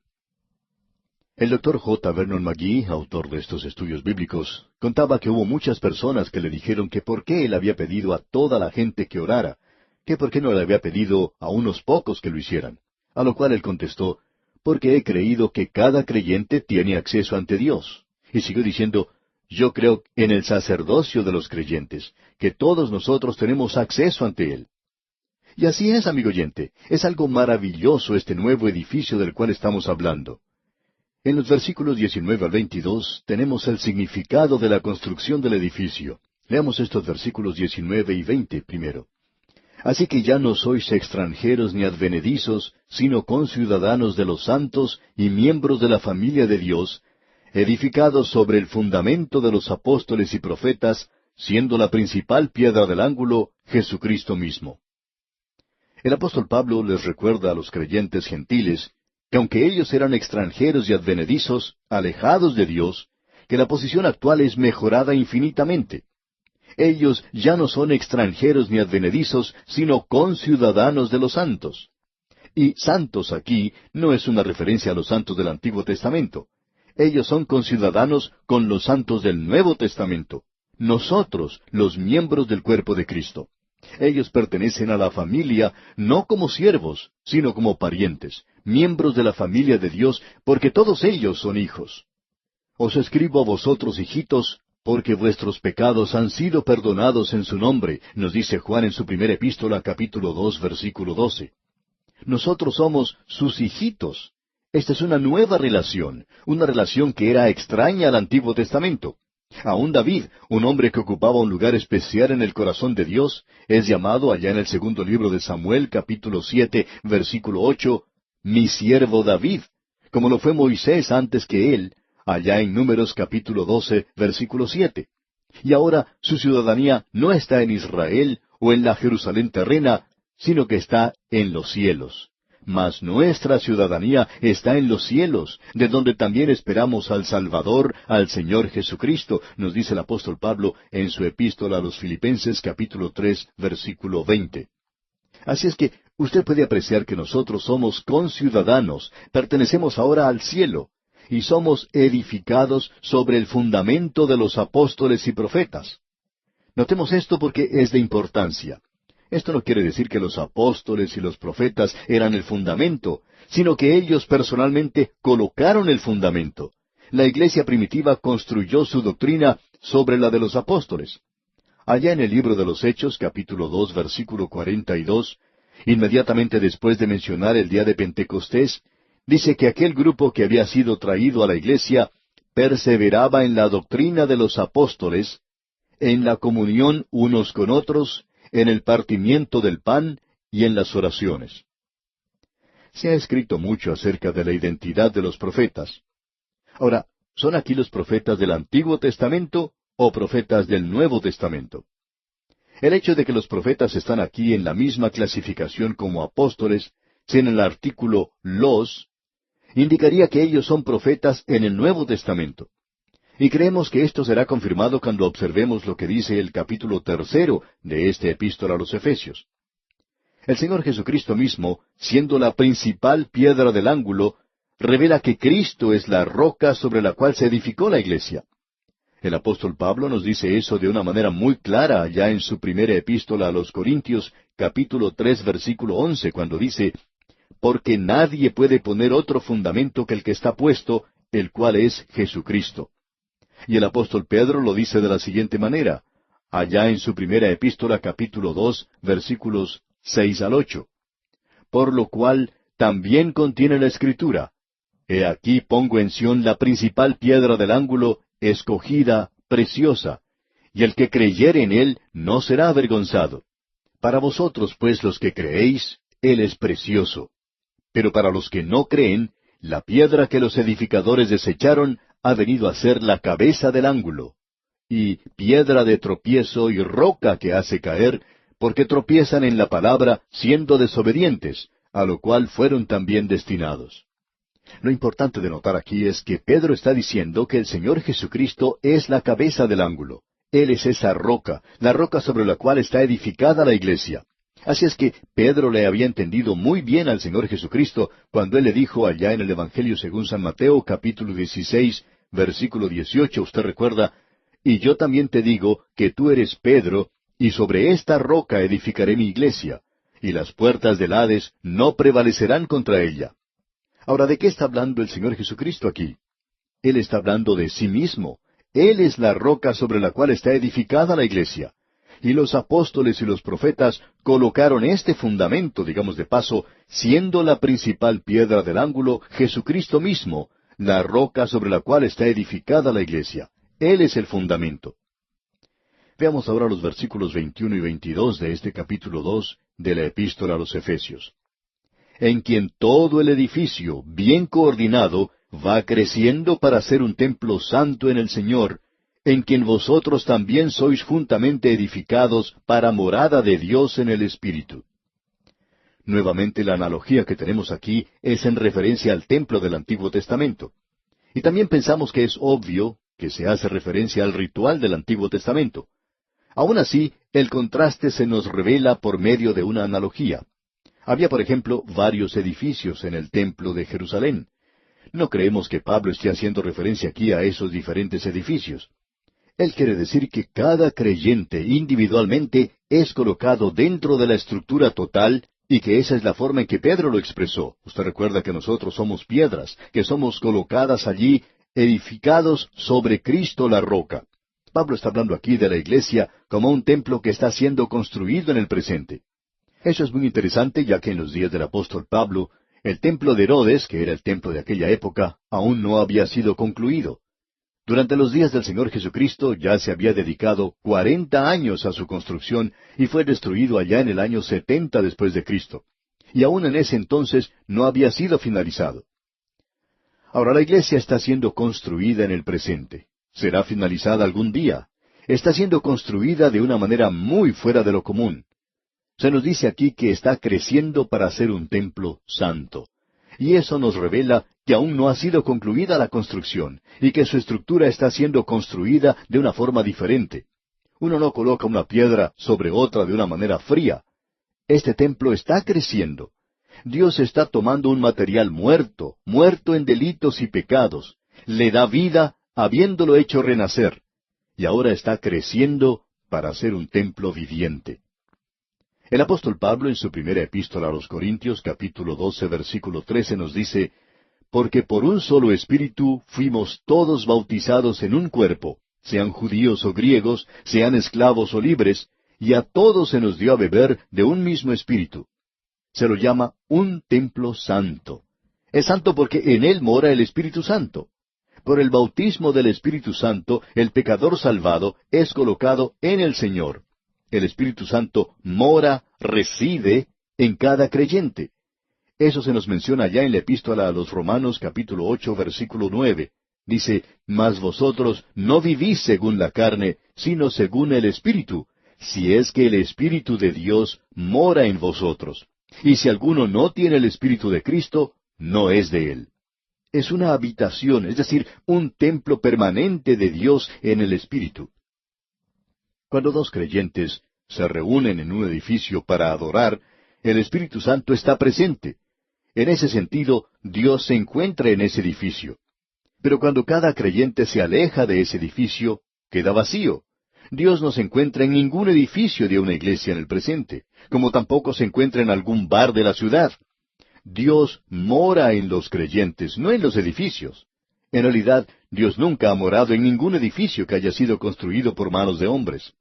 El Dr. J. Vernon McGee, autor de estos estudios bíblicos, contaba que hubo muchas personas que le dijeron que por qué él había pedido a toda la gente que orara, que por qué no le había pedido a unos pocos que lo hicieran. A lo cual él contestó, porque he creído que cada creyente tiene acceso ante Dios. Y siguió diciendo, yo creo en el sacerdocio de los creyentes, que todos nosotros tenemos acceso ante Él. Y así es, amigo oyente, es algo maravilloso este nuevo edificio del cual estamos hablando. En los versículos 19 al 22 tenemos el significado de la construcción del edificio. Leamos estos versículos 19 y 20 primero. Así que ya no sois extranjeros ni advenedizos, sino conciudadanos de los santos y miembros de la familia de Dios, edificados sobre el fundamento de los apóstoles y profetas, siendo la principal piedra del ángulo Jesucristo mismo. El apóstol Pablo les recuerda a los creyentes gentiles que aunque ellos eran extranjeros y advenedizos, alejados de Dios, que la posición actual es mejorada infinitamente. Ellos ya no son extranjeros ni advenedizos, sino conciudadanos de los santos. Y santos aquí no es una referencia a los santos del Antiguo Testamento. Ellos son conciudadanos con los santos del Nuevo Testamento. Nosotros, los miembros del cuerpo de Cristo. Ellos pertenecen a la familia no como siervos, sino como parientes, miembros de la familia de Dios, porque todos ellos son hijos. Os escribo a vosotros, hijitos, porque vuestros pecados han sido perdonados en su nombre, nos dice Juan en su primera epístola, capítulo 2, versículo 12. Nosotros somos sus hijitos. Esta es una nueva relación, una relación que era extraña al Antiguo Testamento. Aún David, un hombre que ocupaba un lugar especial en el corazón de Dios, es llamado allá en el segundo libro de Samuel, capítulo 7, versículo 8, mi siervo David, como lo fue Moisés antes que él, allá en Números capítulo 12, versículo 7. Y ahora su ciudadanía no está en Israel o en la Jerusalén terrena, sino que está en los cielos. Mas nuestra ciudadanía está en los cielos, de donde también esperamos al Salvador, al Señor Jesucristo, nos dice el apóstol Pablo en su epístola a los Filipenses capítulo 3, versículo 20. Así es que usted puede apreciar que nosotros somos conciudadanos, pertenecemos ahora al cielo, y somos edificados sobre el fundamento de los apóstoles y profetas. Notemos esto porque es de importancia. Esto no quiere decir que los apóstoles y los profetas eran el fundamento, sino que ellos personalmente colocaron el fundamento. La iglesia primitiva construyó su doctrina sobre la de los apóstoles. Allá en el libro de los Hechos, capítulo 2, versículo 42, inmediatamente después de mencionar el día de Pentecostés, dice que aquel grupo que había sido traído a la iglesia perseveraba en la doctrina de los apóstoles, en la comunión unos con otros, en el partimiento del pan y en las oraciones. Se ha escrito mucho acerca de la identidad de los profetas. Ahora, ¿son aquí los profetas del Antiguo Testamento o profetas del Nuevo Testamento? El hecho de que los profetas están aquí en la misma clasificación como apóstoles, sin el artículo los, indicaría que ellos son profetas en el Nuevo Testamento. Y creemos que esto será confirmado cuando observemos lo que dice el capítulo 3 de esta epístola a los Efesios. El Señor Jesucristo mismo, siendo la principal piedra del ángulo, revela que Cristo es la roca sobre la cual se edificó la iglesia. El apóstol Pablo nos dice eso de una manera muy clara allá en su primera epístola a los Corintios, capítulo 3, versículo 11, cuando dice, porque nadie puede poner otro fundamento que el que está puesto, el cual es Jesucristo. Y el apóstol Pedro lo dice de la siguiente manera, allá en su primera epístola, capítulo 2, versículos 6 al 8. Por lo cual también contiene la Escritura, he aquí pongo en Sión la principal piedra del ángulo, escogida, preciosa, y el que creyere en él no será avergonzado. Para vosotros, pues, los que creéis, él es precioso. Pero para los que no creen, la piedra que los edificadores desecharon ha venido a ser la cabeza del ángulo, y piedra de tropiezo y roca que hace caer, porque tropiezan en la palabra, siendo desobedientes, a lo cual fueron también destinados. Lo importante de notar aquí es que Pedro está diciendo que el Señor Jesucristo es la cabeza del ángulo. Él es esa roca, la roca sobre la cual está edificada la iglesia. Así es que Pedro le había entendido muy bien al Señor Jesucristo cuando Él le dijo allá en el Evangelio según San Mateo, capítulo 16, versículo 18, usted recuerda, y yo también te digo que tú eres Pedro, y sobre esta roca edificaré mi iglesia, y las puertas del Hades no prevalecerán contra ella. Ahora, ¿de qué está hablando el Señor Jesucristo aquí? Él está hablando de sí mismo. Él es la roca sobre la cual está edificada la iglesia. Y los apóstoles y los profetas colocaron este fundamento, digamos de paso, siendo la principal piedra del ángulo, Jesucristo mismo, la roca sobre la cual está edificada la iglesia. Él es el fundamento. Veamos ahora los versículos 21 y 22 de este capítulo 2 de la Epístola a los Efesios. En quien todo el edificio, bien coordinado, va creciendo para ser un templo santo en el Señor, en quien vosotros también sois juntamente edificados para morada de Dios en el Espíritu. Nuevamente la analogía que tenemos aquí es en referencia al templo del Antiguo Testamento. Y también pensamos que es obvio que se hace referencia al ritual del Antiguo Testamento. Aún así, el contraste se nos revela por medio de una analogía. Había, por ejemplo, varios edificios en el templo de Jerusalén. No creemos que Pablo esté haciendo referencia aquí a esos diferentes edificios. Él quiere decir que cada creyente individualmente es colocado dentro de la estructura total y que esa es la forma en que Pedro lo expresó. Usted recuerda que nosotros somos piedras, que somos colocadas allí, edificados sobre Cristo la roca. Pablo está hablando aquí de la iglesia como un templo que está siendo construido en el presente. Eso es muy interesante, ya que en los días del apóstol Pablo, el templo de Herodes, que era el templo de aquella época, aún no había sido concluido. Durante los días del Señor Jesucristo ya se había dedicado 40 años a su construcción y fue destruido allá en el año 70 después de Cristo. Y aún en ese entonces no había sido finalizado. Ahora la iglesia está siendo construida en el presente. Será finalizada algún día. Está siendo construida de una manera muy fuera de lo común. Se nos dice aquí que está creciendo para ser un templo santo. Y eso nos revela que aún no ha sido concluida la construcción, y que su estructura está siendo construida de una forma diferente. Uno no coloca una piedra sobre otra de una manera fría. Este templo está creciendo. Dios está tomando un material muerto, muerto en delitos y pecados, le da vida habiéndolo hecho renacer, y ahora está creciendo para ser un templo viviente. El apóstol Pablo en su primera epístola a los Corintios, capítulo 12, versículo 13, nos dice, porque por un solo espíritu fuimos todos bautizados en un cuerpo, sean judíos o griegos, sean esclavos o libres, y a todos se nos dio a beber de un mismo espíritu. Se lo llama un templo santo. Es santo porque en él mora el Espíritu Santo. Por el bautismo del Espíritu Santo, el pecador salvado es colocado en el Señor. El Espíritu Santo mora, reside en cada creyente. Eso se nos menciona allá en la epístola a los Romanos capítulo 8, versículo 9. Dice, mas vosotros no vivís según la carne, sino según el Espíritu, si es que el Espíritu de Dios mora en vosotros. Y si alguno no tiene el Espíritu de Cristo, no es de él. Es una habitación, es decir, un templo permanente de Dios en el Espíritu. Cuando dos creyentes se reúnen en un edificio para adorar, el Espíritu Santo está presente. En ese sentido, Dios se encuentra en ese edificio. Pero cuando cada creyente se aleja de ese edificio, queda vacío. Dios no se encuentra en ningún edificio de una iglesia en el presente, como tampoco se encuentra en algún bar de la ciudad. Dios mora en los creyentes, no en los edificios. En realidad, Dios nunca ha morado en ningún edificio que haya sido construido por manos de hombres.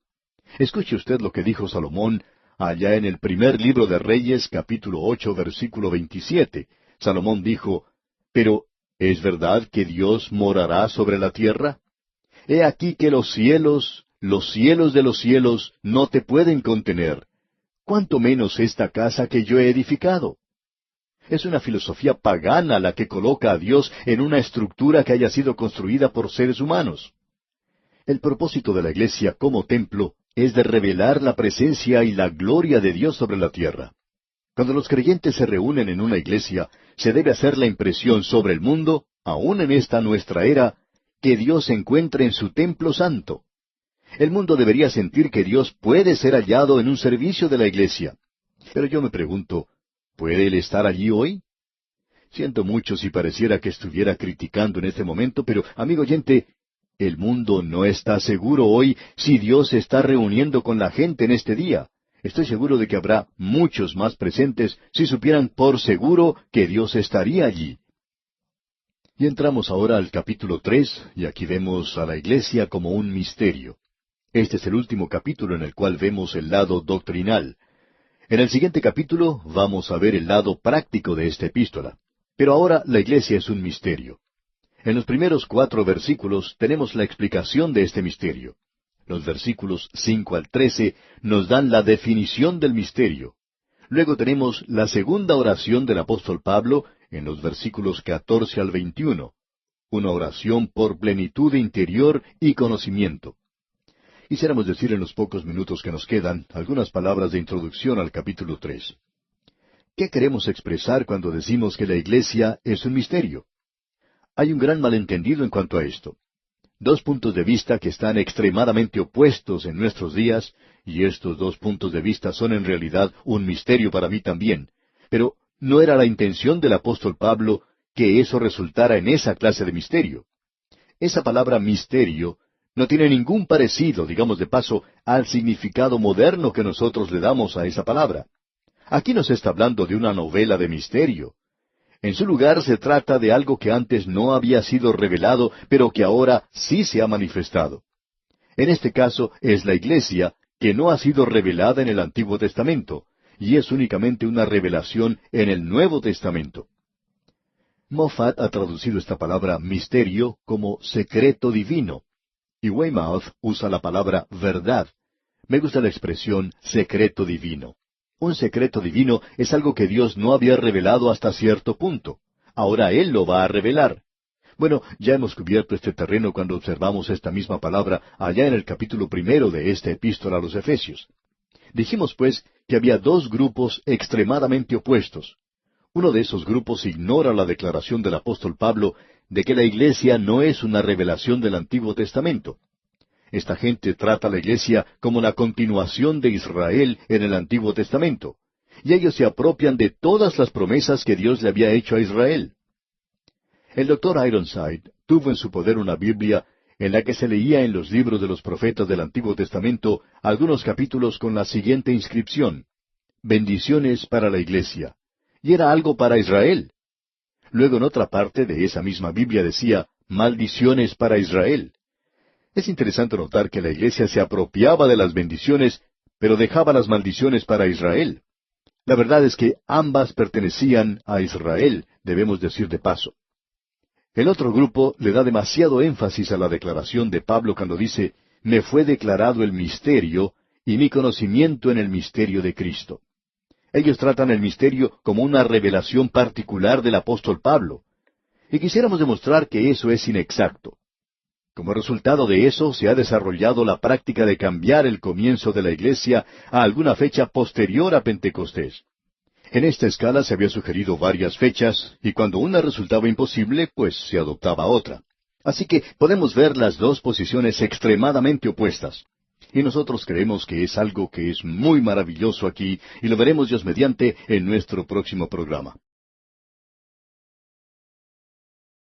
Escuche usted lo que dijo Salomón allá en el primer libro de Reyes, capítulo 8, versículo 27. Salomón dijo, «Pero, ¿es verdad que Dios morará sobre la tierra? He aquí que los cielos de los cielos, no te pueden contener. ¿Cuánto menos esta casa que yo he edificado?» Es una filosofía pagana la que coloca a Dios en una estructura que haya sido construida por seres humanos. El propósito de la iglesia como templo es de revelar la presencia y la gloria de Dios sobre la tierra. Cuando los creyentes se reúnen en una iglesia, se debe hacer la impresión sobre el mundo, aún en esta nuestra era, que Dios se encuentra en su templo santo. El mundo debería sentir que Dios puede ser hallado en un servicio de la iglesia. Pero yo me pregunto, ¿puede Él estar allí hoy? Siento mucho si pareciera que estuviera criticando en este momento, pero, amigo oyente, el mundo no está seguro hoy si Dios se está reuniendo con la gente en este día. Estoy seguro de que habrá muchos más presentes si supieran por seguro que Dios estaría allí. Y entramos ahora al capítulo 3, y aquí vemos a la iglesia como un misterio. Este es el último capítulo en el cual vemos el lado doctrinal. En el siguiente capítulo vamos a ver el lado práctico de esta epístola. Pero ahora la iglesia es un misterio. En los primeros 4 versículos tenemos la explicación de este misterio. Los versículos 5 al 13 nos dan la definición del misterio. Luego tenemos la segunda oración del apóstol Pablo en los versículos 14 al 21. Una oración por plenitud interior y conocimiento. Quisiéramos decir en los pocos minutos que nos quedan algunas palabras de introducción al capítulo 3. ¿Qué queremos expresar cuando decimos que la iglesia es un misterio? Hay un gran malentendido en cuanto a esto. 2 puntos de vista que están extremadamente opuestos en nuestros días, y estos 2 puntos de vista son en realidad un misterio para mí también. Pero no era la intención del apóstol Pablo que eso resultara en esa clase de misterio. Esa palabra misterio no tiene ningún parecido, digamos de paso, al significado moderno que nosotros le damos a esa palabra. Aquí no se está hablando de una novela de misterio. En su lugar se trata de algo que antes no había sido revelado, pero que ahora sí se ha manifestado. En este caso es la iglesia que no ha sido revelada en el Antiguo Testamento, y es únicamente una revelación en el Nuevo Testamento. Moffat ha traducido esta palabra misterio como secreto divino, y Weymouth usa la palabra verdad. Me gusta la expresión secreto divino. Un secreto divino es algo que Dios no había revelado hasta cierto punto. Ahora Él lo va a revelar. Bueno, ya hemos cubierto este terreno cuando observamos esta misma palabra allá en el capítulo 1 de esta epístola a los Efesios. Dijimos, pues, que había 2 grupos extremadamente opuestos. Uno de esos grupos ignora la declaración del apóstol Pablo de que la iglesia no es una revelación del Antiguo Testamento. Esta gente trata a la iglesia como la continuación de Israel en el Antiguo Testamento, y ellos se apropian de todas las promesas que Dios le había hecho a Israel. El doctor Ironside tuvo en su poder una Biblia en la que se leía en los libros de los profetas del Antiguo Testamento algunos capítulos con la siguiente inscripción: bendiciones para la iglesia. Y era algo para Israel. Luego en otra parte de esa misma Biblia decía maldiciones para Israel. Es interesante notar que la iglesia se apropiaba de las bendiciones, pero dejaba las maldiciones para Israel. La verdad es que ambas pertenecían a Israel, debemos decir de paso. El otro grupo le da demasiado énfasis a la declaración de Pablo cuando dice, me fue declarado el misterio y mi conocimiento en el misterio de Cristo. Ellos tratan el misterio como una revelación particular del apóstol Pablo. Y quisiéramos demostrar que eso es inexacto. Como resultado de eso, se ha desarrollado la práctica de cambiar el comienzo de la iglesia a alguna fecha posterior a Pentecostés. En esta escala se había sugerido varias fechas, y cuando una resultaba imposible, pues se adoptaba otra. Así que podemos ver las 2 posiciones extremadamente opuestas. Y nosotros creemos que es algo que es muy maravilloso aquí, y lo veremos Dios mediante en nuestro próximo programa.